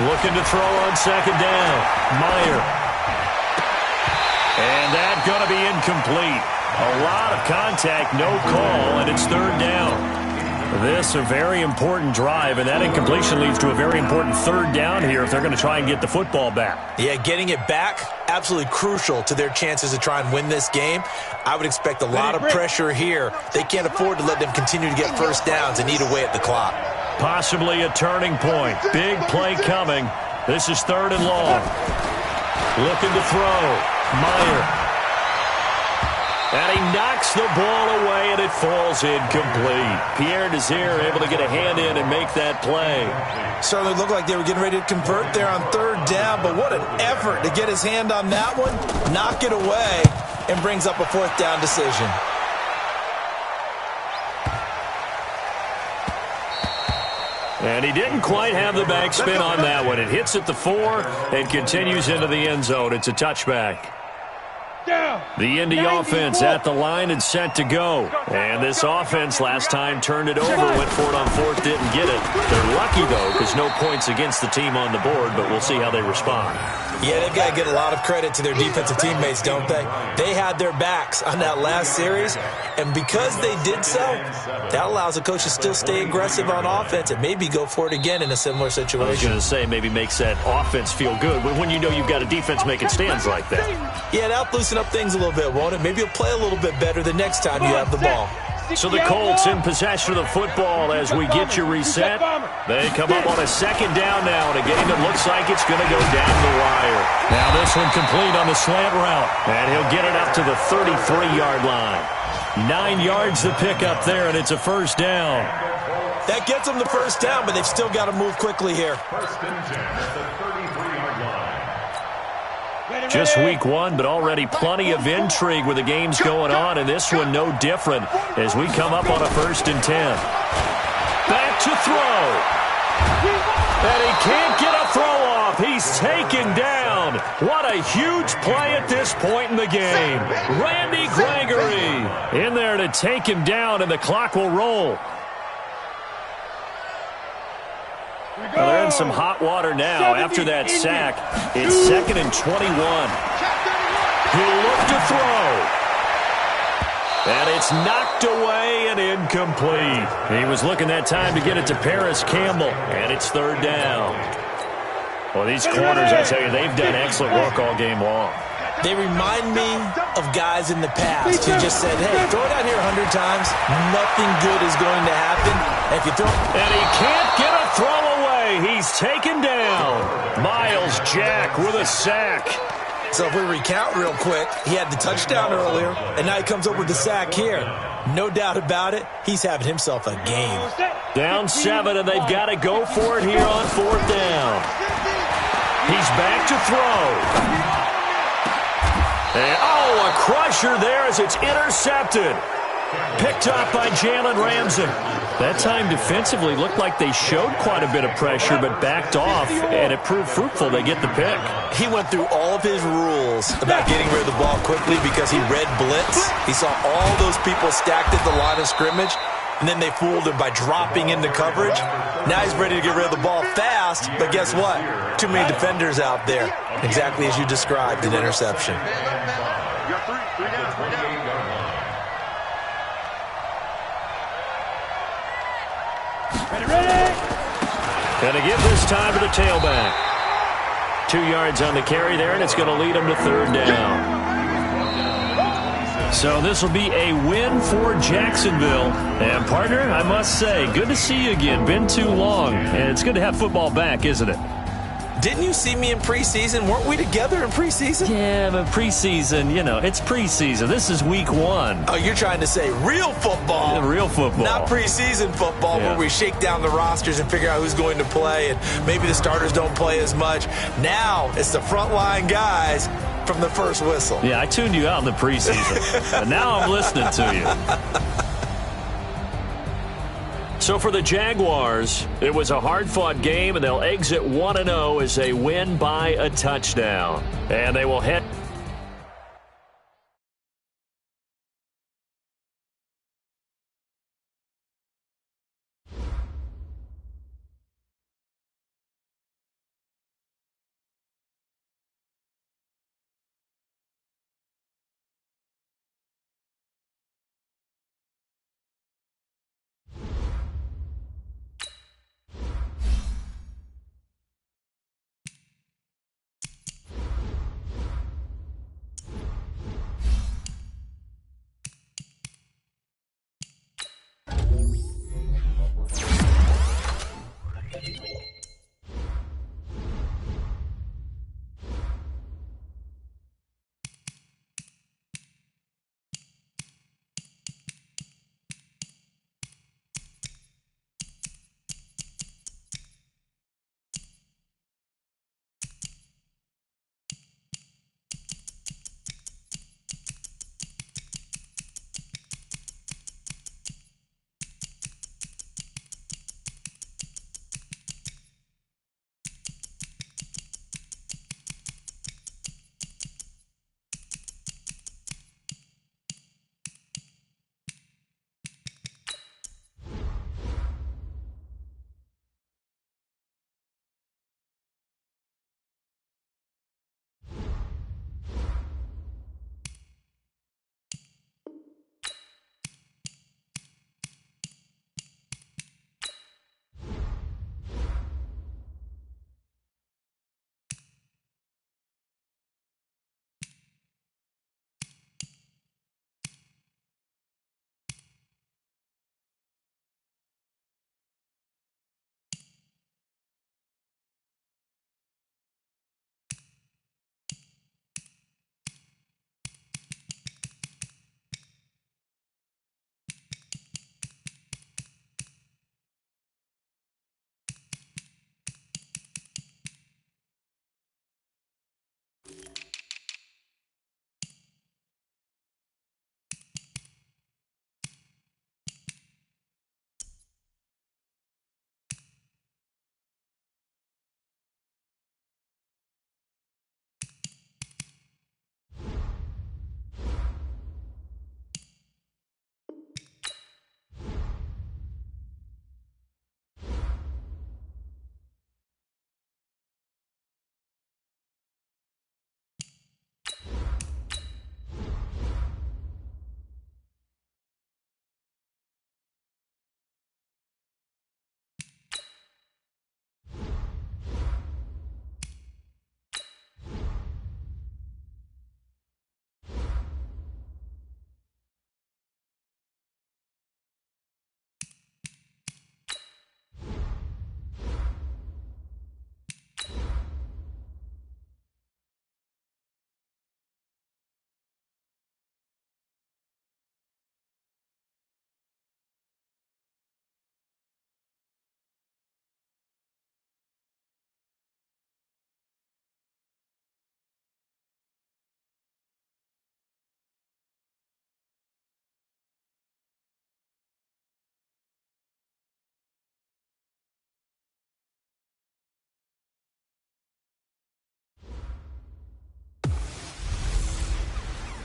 Looking to throw on 2nd down. Meyer. And that's going to be incomplete. A lot of contact, no call, and it's 3rd down. This a very important drive, and that incompletion leads to a very important 3rd down here if they're going to try and get the football back. Yeah, getting it back, absolutely crucial to their chances to try and win this game. I would expect a lot of pressure here. They can't afford to let them continue to get first downs and eat away at the clock. Possibly a turning point. Big play coming. This is 3rd and long. Looking to throw. Meyer. And he knocks the ball away, and it falls incomplete. Pierre Desir able to get a hand in and make that play. Certainly looked like they were getting ready to convert there on 3rd down, but what an effort to get his hand on that one, knock it away, and brings up a 4th down decision. And he didn't quite have the backspin on that one. It hits at the 4 and continues into the end zone. It's a touchback. The Indy offense at the line and set to go. And this offense last time turned it over, went for it on 4th, didn't get it. They're lucky, though, because no points against the team on the board, but we'll see how they respond. Yeah, they've got to get a lot of credit to their defensive teammates, don't they? They had their backs on that last series, and because they did so, that allows the coach to still stay aggressive on offense and maybe go for it again in a similar situation. I was going to say maybe makes that offense feel good when you know you've got a defense making stands like that. Yeah, that'll loosen up things a little bit, won't it? Maybe you'll play a little bit better the next time you have the ball. So the Colts in possession of the football as we get you reset. They come up on a 2nd down now in a game that looks like it's going to go down the wire. Now this one complete on the slant route. And he'll get it up to the 33-yard line. 9 yards to pick up there, and it's a 1st down. That gets them the 1st down, but they've still got to move quickly here. 1st and 10 at the 33-yard line. Just week 1, but already plenty of intrigue with the games going on, and this one no different as we come up on a 1st and 10. Back to throw. And he can't get a throw off. He's taken down. What a huge play at this point in the game. Randy Gregory in there to take him down, and the clock will roll. Well, they're in some hot water now after that sack. It's 2nd and 21. He'll look to throw. And it's knocked away and incomplete. He was looking that time to get it to Paris Campbell. And it's 3rd down. Well, these corners, I tell you, they've done excellent work all game long. They remind me of guys in the past who just said, hey, throw it out here 100 times. Nothing good is going to happen. And if you throw, and he can't get a throw away. He's taken down. Miles Jack with a sack. So if we recount real quick, he had the touchdown earlier, and now he comes up with the sack here. No doubt about it, he's having himself a game. Down 7, and they've got to go for it here on 4th down. He's back to throw. And, a crusher there as it's intercepted. Picked up by Jalen Ramsey. That time defensively looked like they showed quite a bit of pressure but backed off, and it proved fruitful. They get the pick. He went through all of his rules about getting rid of the ball quickly because he read blitz. He saw all those people stacked at the line of scrimmage, and then they fooled him by dropping into coverage. Now he's ready to get rid of the ball fast, but guess what? Too many defenders out there. Exactly as you described, an interception. Going to give this time to the tailback. 2 yards on the carry there, and it's going to lead him to 3rd down. So this will be a win for Jacksonville. And, partner, I must say, good to see you again. Been too long. And it's good to have football back, isn't it? Didn't you see me in preseason? Weren't we together in preseason? Yeah, but preseason, it's preseason. This is week 1. Oh, you're trying to say real football. Yeah, real football. Not preseason football where we shake down the rosters and figure out who's going to play, and maybe the starters don't play as much. Now it's the frontline guys from the first whistle. Yeah, I tuned you out in the preseason, but now I'm listening to you. So for the Jaguars, it was a hard-fought game, and they'll exit 1-0 as they win by a touchdown. And they will head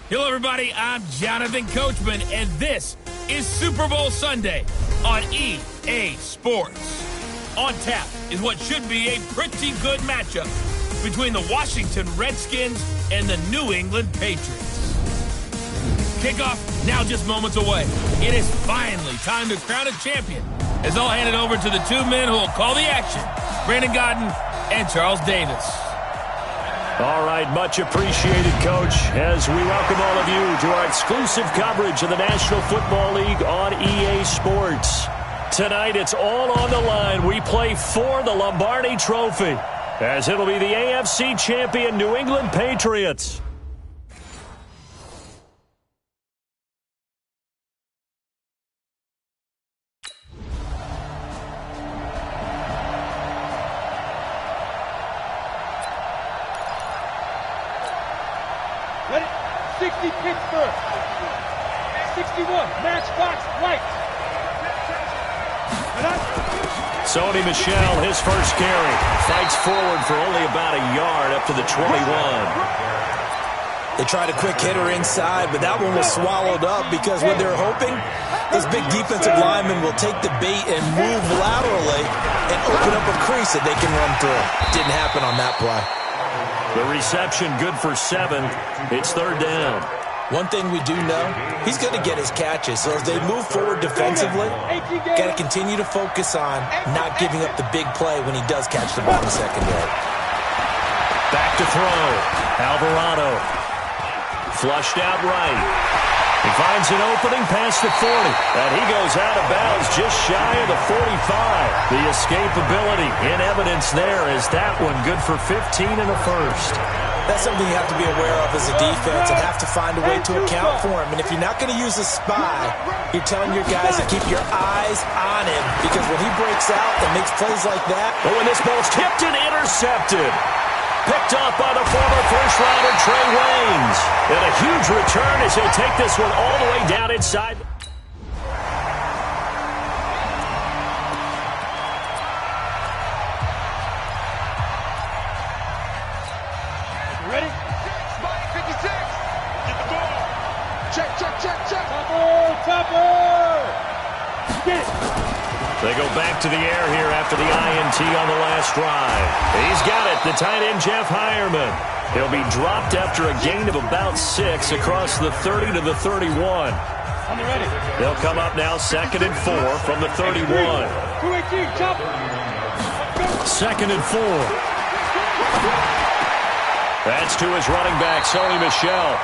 Hello, everybody. I'm Jonathan Coachman, and this is Super Bowl Sunday on EA Sports. On tap is what should be a pretty good matchup between the Washington Redskins and the New England Patriots. Kickoff now just moments away. It is finally time to crown a champion, as I'll hand it over to the two men who will call the action, Brandon Godden and Charles Davis. All right, much appreciated, Coach, as we welcome all of you to our exclusive coverage of the National Football League on EA Sports. Tonight, it's all on the line. We play for the Lombardi Trophy, as it'll be the AFC champion New England Patriots. Ready? 60 Pittsburgh. 61 Matchbox Lights. Sony Michel, his first carry, fights forward for only about a yard up to the 21. They tried a quick hitter inside, but that one was swallowed up because what they're hoping, those big defensive linemen will take the bait and move laterally and open up a crease that they can run through. Didn't happen on that play. The reception good for 7. It's third down. One thing we do know, he's going to get his catches. So as they move forward defensively, got to continue to focus on not giving up the big play when he does catch the ball in the secondary. Back to throw. Alvarado. Flushed out right. He finds an opening past the 40. And he goes out of bounds just shy of the 45. The escapability in evidence there is that one good for 15 and a first. That's something you have to be aware of as a defense and have to find a way to account for him. And if you're not going to use a spy, you're telling your guys to keep your eyes on him, because when he breaks out and makes plays like that. Oh, and this ball's tipped and intercepted. Picked off by the former first-rounder Trey Waynes. And a huge return as he'll take this one all the way down inside. Ready? 56. Get the ball. Check. Topper! Get it! They go back to the air here after the INT on the last drive. He's got it, the tight end Jeff Heuerman. He'll be dropped after a gain of about 6 across the 30 to the 31. On the ready. They'll come up now 2nd and 4 from the 31. 218, chopper. 2nd and 4. That's to his running back, Sony Michel.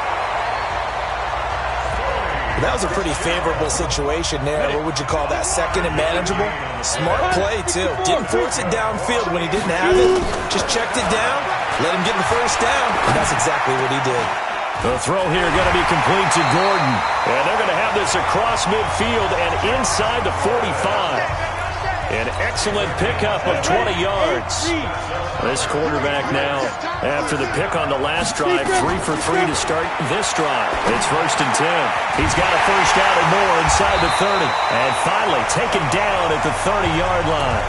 That was a pretty favorable situation there. What would you call that? 2nd and manageable? Smart play, too. Didn't force it downfield when he didn't have it. Just checked it down, let him get the first down. And that's exactly what he did. The throw here going to be complete to Gordon. And they're going to have this across midfield and inside the 45. An excellent pickup of 20 yards. This quarterback now, after the pick on the last drive, 3 for 3 to start this drive. It's 1st and 10. He's got a first down and more inside the 30. And finally taken down at the 30-yard line.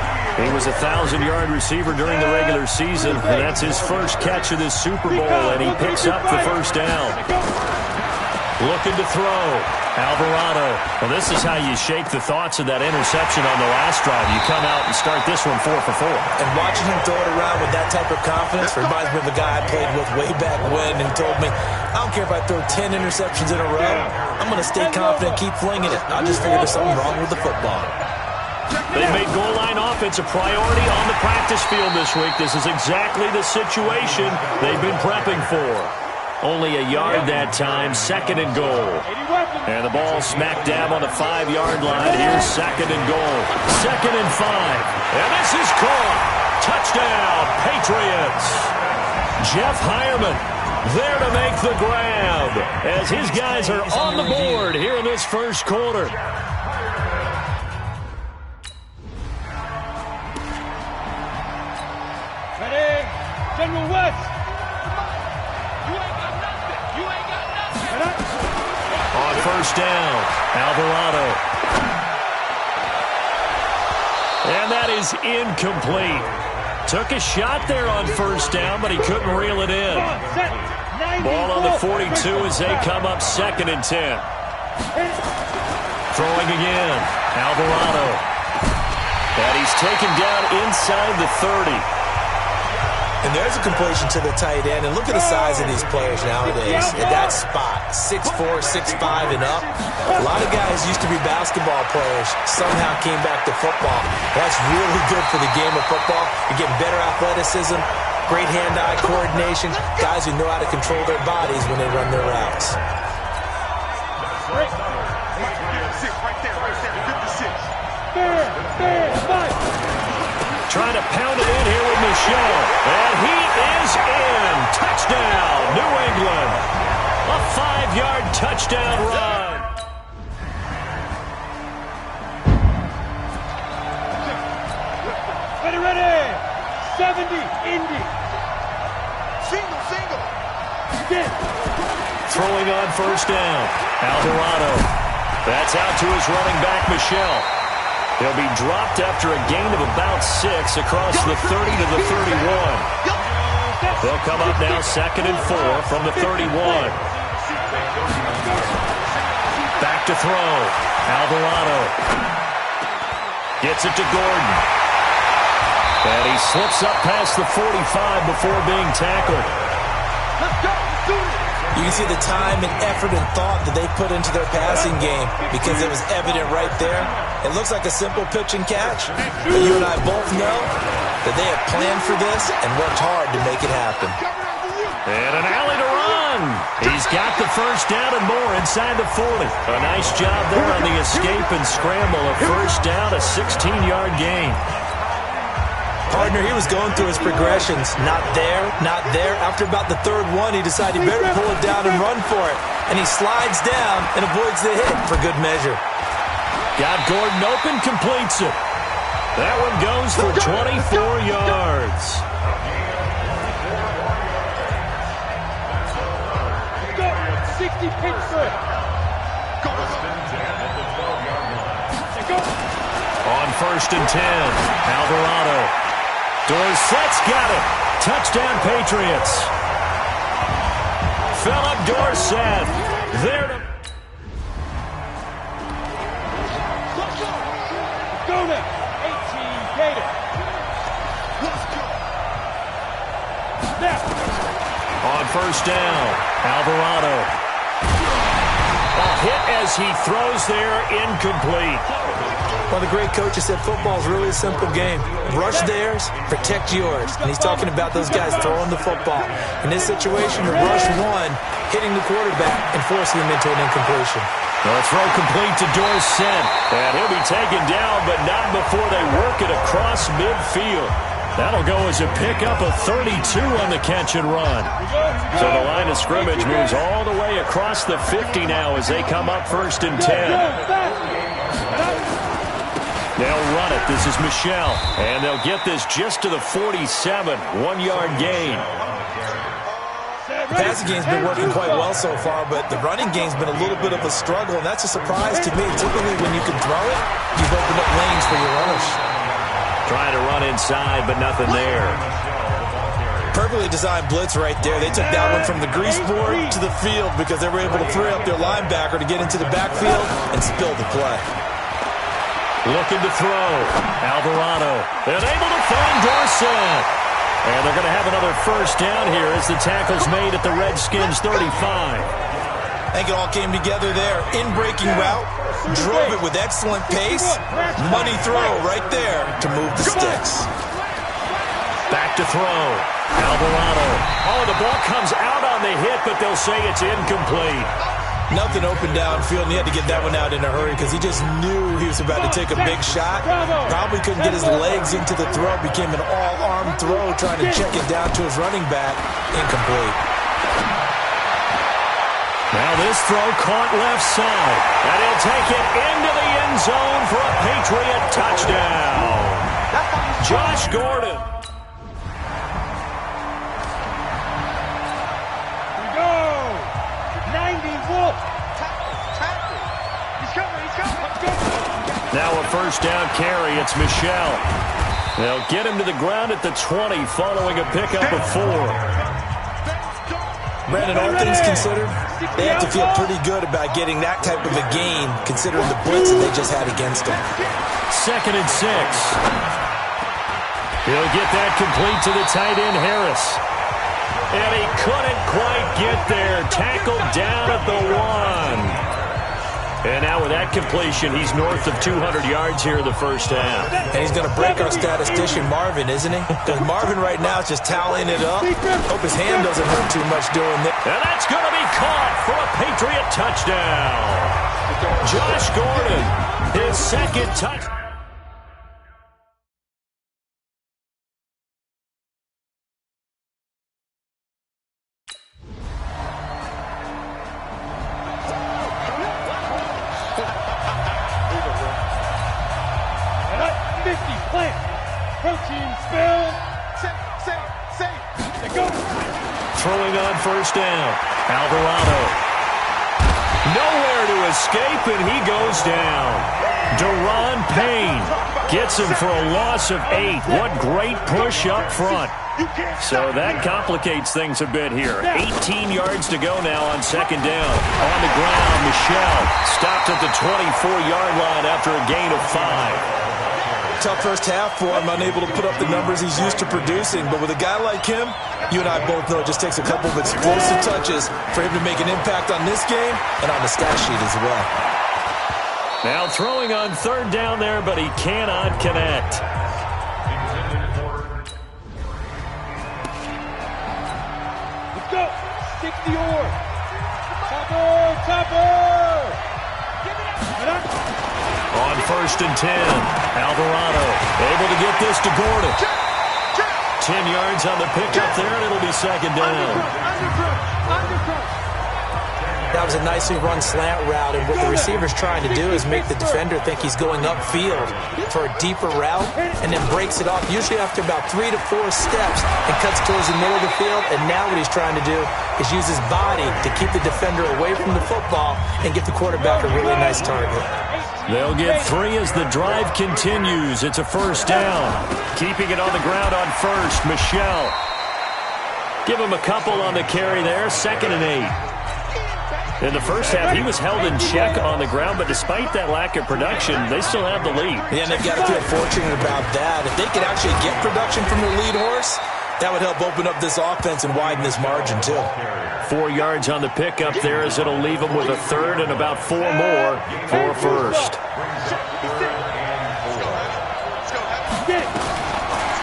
He was a 1,000-yard receiver during the regular season, and that's his first catch of this Super Bowl, and he picks up the first down. Looking to throw. Alvarado. Well, this is how you shake the thoughts of that interception on the last drive. You come out and start this one 4 for 4. And watching him throw it around with that type of confidence reminds me of a guy I played with way back when, and he told me, I don't care if I throw 10 interceptions in a row. I'm going to stay confident and keep flinging it. I just figured there's something wrong with the football. They made goal line offense a priority on the practice field this week. This is exactly the situation they've been prepping for. Only a yard that time, 2nd and goal. And the ball smack dab on the 5-yard line. Here's 2nd and goal. 2nd and 5. And this is caught. Touchdown, Patriots. Jeff Heuerman there to make the grab as his guys are on the board here in this first quarter. Ready? General West. On first down, Alvarado. And that is incomplete. Took a shot there on first down, but he couldn't reel it in. Ball on the 42 as they come up 2nd and 10. Throwing again. Alvarado. And he's taken down inside the 30. And there's a completion to the tight end. And look at the size of these players nowadays at that spot. 6'4", 6'5", and up. A lot of guys used to be basketball players. Somehow came back to football. That's really good for the game of football. You're getting better athleticism, great hand-eye coordination, guys who know how to control their bodies when they run their routes. Trying to pound it in here with Michel. And he is in. Touchdown, New England. A 5-yard touchdown run. Ready. 70, Indy. Single. Throwing on 1st down. Alvarado. That's out to his running back, Michel. He'll be dropped after a gain of about 6 across the 30 to the 31. They'll come up now 2nd and 4 from the 31. Back to throw. Alvarado. Gets it to Gordon. And he slips up past the 45 before being tackled. You can see the time and effort and thought that they put into their passing game because it was evident right there. It looks like a simple pitch and catch, but you and I both know that they have planned for this and worked hard to make it happen. And an alley to run. He's got the 1st down and more inside the 40. A nice job there on the escape and scramble. A 1st down, a 16-yard gain. Partner, he was going through his progressions. Not there. After about the 3rd one, he decided he better pull it down and run for it. And he slides down and avoids the hit for good measure. Got Gordon open, completes it. That one goes for 24 yards. Go. 60 Pittsburgh. On 1st and 10, Alvarado. Dorsett's got it. Touchdown, Patriots. Philip Dorsett. There to... Go there. 18 Gator. On 1st down, Alvarado. A hit as he throws there, incomplete. One of the great coaches said football is really a simple game. Rush theirs, protect yours. And he's talking about those guys throwing the football. In this situation, the rush one, hitting the quarterback and forcing him into an incompletion. The throw complete to Dorsett. And he'll be taken down, but not before they work it across midfield. That'll go as a pickup of 32 on the catch and run. So the line of scrimmage moves all the way across the 50 now as they come up 1st and 10. They'll run it. This is Michel. And they'll get this just to the 47. 1-yard gain. The passing game's been working quite well so far, but the running game's been a little bit of a struggle, and that's a surprise to me. Typically, when you can throw it, you've opened up lanes for your runners. Trying to run inside, but nothing there. Perfectly designed blitz right there. They took that one from the grease board to the field because they were able to free up their linebacker to get into the backfield and spill the play. Looking to throw. Alvarado. And able to find Dorsett. And they're going to have another 1st down here as the tackle's made at the Redskins 35. I think it all came together there. In-breaking route. Drove it with excellent pace. Money throw right there to move the sticks. Back to throw. Alvarado. Oh, the ball comes out on the hit, but they'll say it's incomplete. Nothing open downfield, and he had to get that one out in a hurry because he just knew he was about to take a big shot. Probably couldn't get his legs into the throw. Became an all-arm throw trying to check it down to his running back. Incomplete. Now this throw caught left side. And he'll take it into the end zone for a Patriot touchdown. Josh Gordon. Now a 1st down carry. It's Michel. They'll get him to the ground at the 20 following a pickup of 4. Brandon, all things considered, they have to feel pretty good about getting that type of a gain, considering the blitz that they just had against them. 2nd and 6. He'll get that complete to the tight end, Harris. And he couldn't quite get there. Tackled down at the 1. And now with that completion, he's north of 200 yards here in the first half. And he's going to break our statistician Marvin, isn't he? Because Marvin right now is just tallying it up. Hope his hand doesn't hurt too much doing this. And that's going to be caught for a Patriot touchdown. Josh Gordon, his 2nd touchdown. Throwing on first down. Alvarado. Nowhere to escape, and he goes down. Deron Payne gets him for a loss of 8. What great push up front. So that complicates things a bit here. 18 yards to go now on 2nd down. On the ground, Michel stopped at the 24-yard line after a gain of 5. Tough first half for him, unable to put up the numbers he's used to producing. But with a guy like him, you and I both know it just takes a couple of explosive touches for him to make an impact on this game and on the stat sheet as well. Now throwing on 3rd down there, but he cannot connect. Let's go. 60-yard. Topper. On 1st and 10, Alvarado able to get this to Gordon. 10 yards on the pickup there, and it'll be 2nd down. That was a nicely run slant route, and what the receiver's trying to do is make the defender think he's going upfield for a deeper route, and then breaks it off, usually after about 3 to 4 steps, and cuts towards the middle of the field. And now what he's trying to do is use his body to keep the defender away from the football and get the quarterback a really nice target. They'll get 3 as the drive continues. It's a first down. Keeping it on the ground on 1st, Michel. Give him a couple on the carry there, 2nd and 8. In the first half, he was held in check on the ground, but despite that lack of production, they still have the lead. Yeah, and they've got to feel fortunate about that. If they could actually get production from their lead horse, that would help open up this offense and widen this margin, too. 4 yards on the pickup there as it'll leave them with a 3rd and about 4 more for a 1st.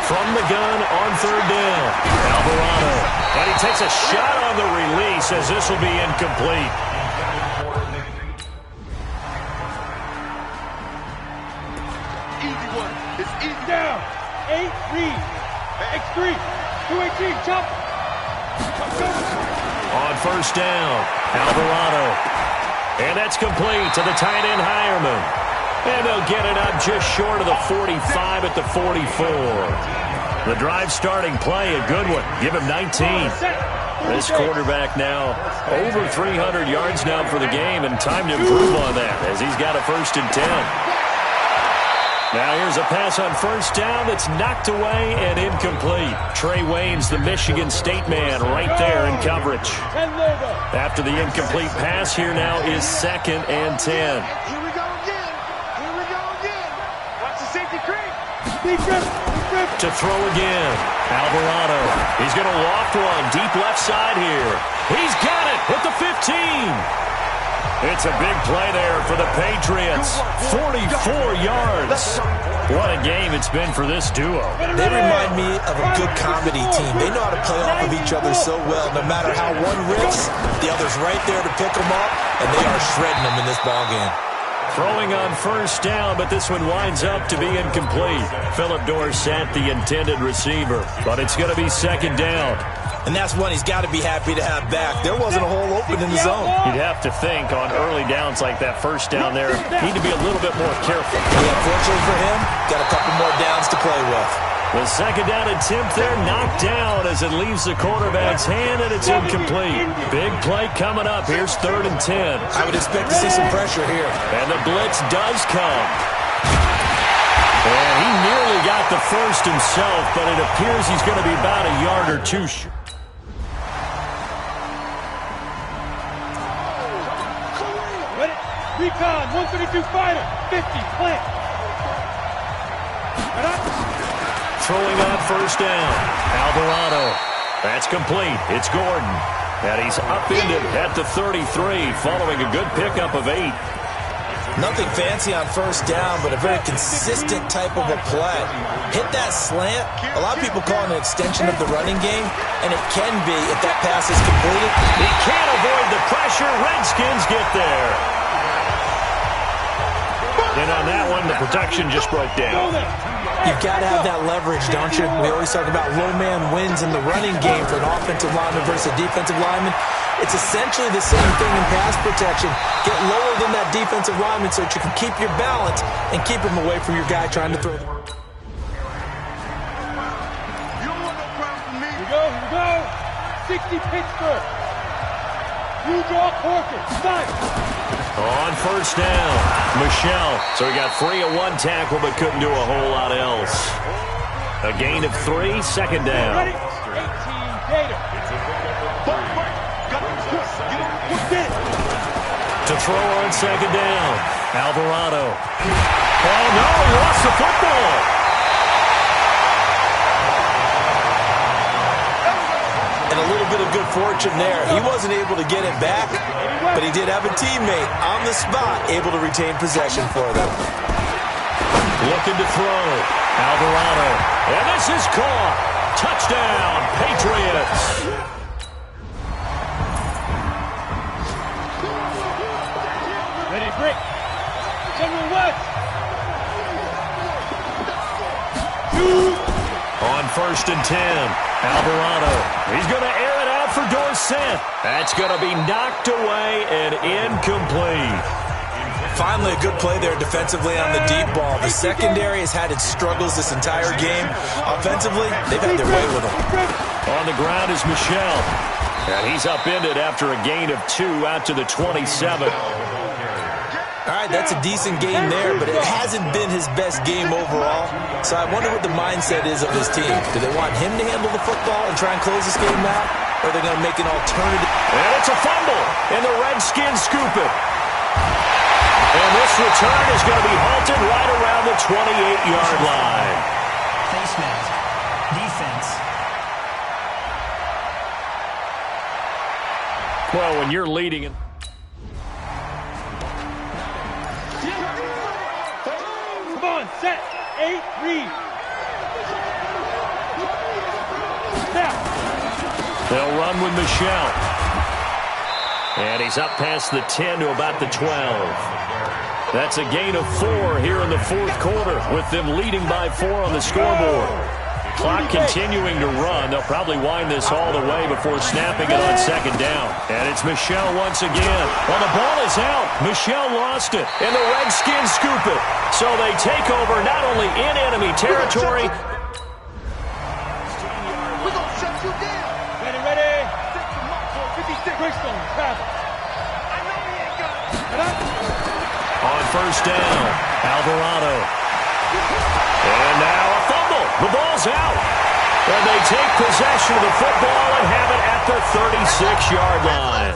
From the gun on 3rd down, Alvarado. And he takes a shot on the release as this will be incomplete. Easy one. It's easy. Down. 8 read. X3. 218. Chop. On 1st down, Alvarado. And that's complete to the tight end, Hireman. And they'll get it up just short of the 45 at the 44. The drive starting play, a good one. Give him 19. This quarterback now over 300 yards now for the game, and time to improve on that as he's got a 1st and 10. Now here's a pass on 1st down that's knocked away and incomplete. Trey Waynes, the Michigan State man, right there in coverage. After the incomplete pass, here now is 2nd and 10. Here we go again. Here we go again. Watch the safety creep. To throw again. Alvarado. He's going to loft one deep left side here. He's got it at the 15. It's a big play there for the Patriots. 44 yards. What a game it's been for this duo. They remind me of a good comedy team. They know how to play off of each other so well. No matter how one rips, the other's right there to pick them up, and they are shredding them in this ballgame. Throwing on 1st down, but this one winds up to be incomplete. Phillip Dorsett, the intended receiver, but it's going to be 2nd down. And that's one he's got to be happy to have back. There wasn't a hole open in the zone. You'd have to think on early downs like that 1st down there, need to be a little bit more careful. Yeah, fortunately for him, got a couple more downs to play with. The 2nd down attempt there knocked down as it leaves the quarterback's hand, and it's incomplete. Big play coming up. Here's 3rd and 10. I would expect to see some pressure here. And the blitz does come. And he nearly got the 1st himself, but it appears he's going to be about a yard or 2 short. Recon, 132 fighter, 50, plant. Throwing on first down. Alvarado. That's complete. It's Gordon. And he's upended at the 33 following a good pickup of 8. Nothing fancy on first down, but a very consistent type of a play. Hit that slant. A lot of people call it an extension of the running game, and it can be if that pass is completed. He can't avoid the pressure. Redskins get there. And on that one, the protection just broke down. You've got to have that leverage, don't you? We always talk about low man wins in the running game for an offensive lineman versus a defensive lineman. It's essentially the same thing in pass protection. Get lower than that defensive lineman so that you can keep your balance and keep him away from your guy trying to throw the ball. You don't want no problem from me. Here we go. 60 Pittsburgh. You draw Corker. Nice. On first down, Michelle. So he got free of one tackle but couldn't do a whole lot else. A gain of 3, second down. Ready? 18 Gator. To throw on second down, Alvarado. Oh no, he lost the football. And a little bit of good fortune there. He wasn't able to get it back, but he did have a teammate on the spot able to retain possession for them. Looking to throw, Alvarado. And this is caught. Touchdown, Patriots. Ready, break. General West. On first and 10, Alvarado. He's going to air it out for Dorsett. That's going to be knocked away and incomplete. Finally, a good play there defensively on the deep ball. The secondary has had its struggles this entire game. Offensively, they've had their way with them. On the ground is Michelle. And he's upended after a gain of 2 out to the 27. All right, that's a decent game there, but it hasn't been his best game overall. So I wonder what the mindset is of his team. Do they want him to handle the football and try and close this game out? Or are they going to make an alternative? And it's a fumble, and the Redskins scoop it. And this return is going to be halted right around the 28-yard line. Face mask. Defense. Well, when you're leading... Come on, set. 8, read. Snap. They'll run with Michelle. And he's up past the 10 to about the 12. That's a gain of 4 here in the fourth quarter with them leading by 4 on the scoreboard. Clock continuing to run. They'll probably wind this all the way before snapping it on second down. And it's Michelle once again. Well, the ball is out. Michelle lost it. And the Redskins scoop it. So they take over not only in enemy territory. We're going to shut you down. Ready. 56, Greystone, travel. I know he ain't got it. On first down, Alvarado. And now a fumble. The ball's out. And they take possession of the football and have it at the 36-yard line.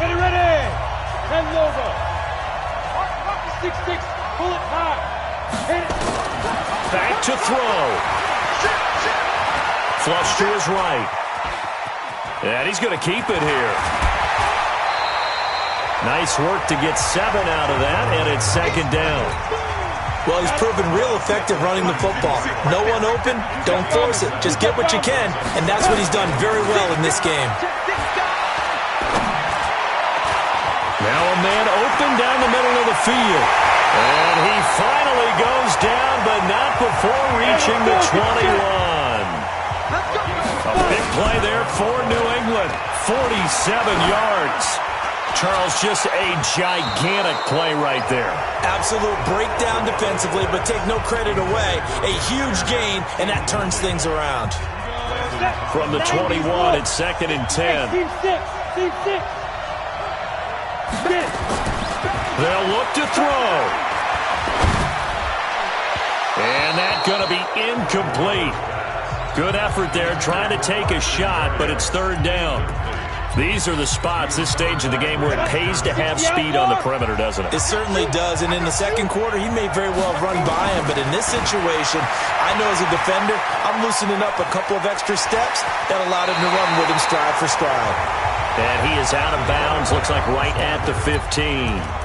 Ready. 10 logo. 6-6, pull it high. Hit it. Back to throw. Flush to his right. And he's going to keep it here. Nice work to get 7 out of that, and it's second down. Well, he's proven real effective running the football. No one open, don't force it. Just get what you can, and that's what he's done very well in this game. Now a man open down the middle of the field. And he finally goes down, but not before reaching the 21. A big play there for New England. 47 yards. Charles, just a gigantic play right there. Absolute breakdown defensively, but take no credit away. A huge gain, and that turns things around. From the 21, it's second and 10. Team 6. They'll look to throw. And that's going to be incomplete. Good effort there, trying to take a shot, but it's third down. These are the spots, this stage of the game, where it pays to have speed on the perimeter, doesn't it? It certainly does, and in the second quarter, he may very well run by him, but in this situation, I know as a defender, I'm loosening up a couple of extra steps that allowed him to run with him stride for stride. And he is out of bounds, looks like right at the 15.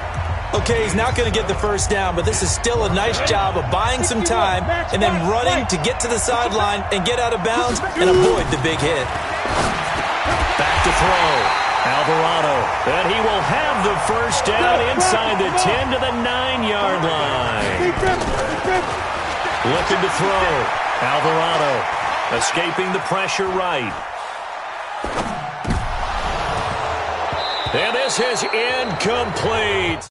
Okay, he's not going to get the first down, but this is still a nice job of buying some time and then running to get to the sideline and get out of bounds and avoid the big hit. Back to throw. Alvarado. And he will have the first down inside the 10 to the 9-yard line. Looking to throw. Alvarado escaping the pressure right. And this is incomplete.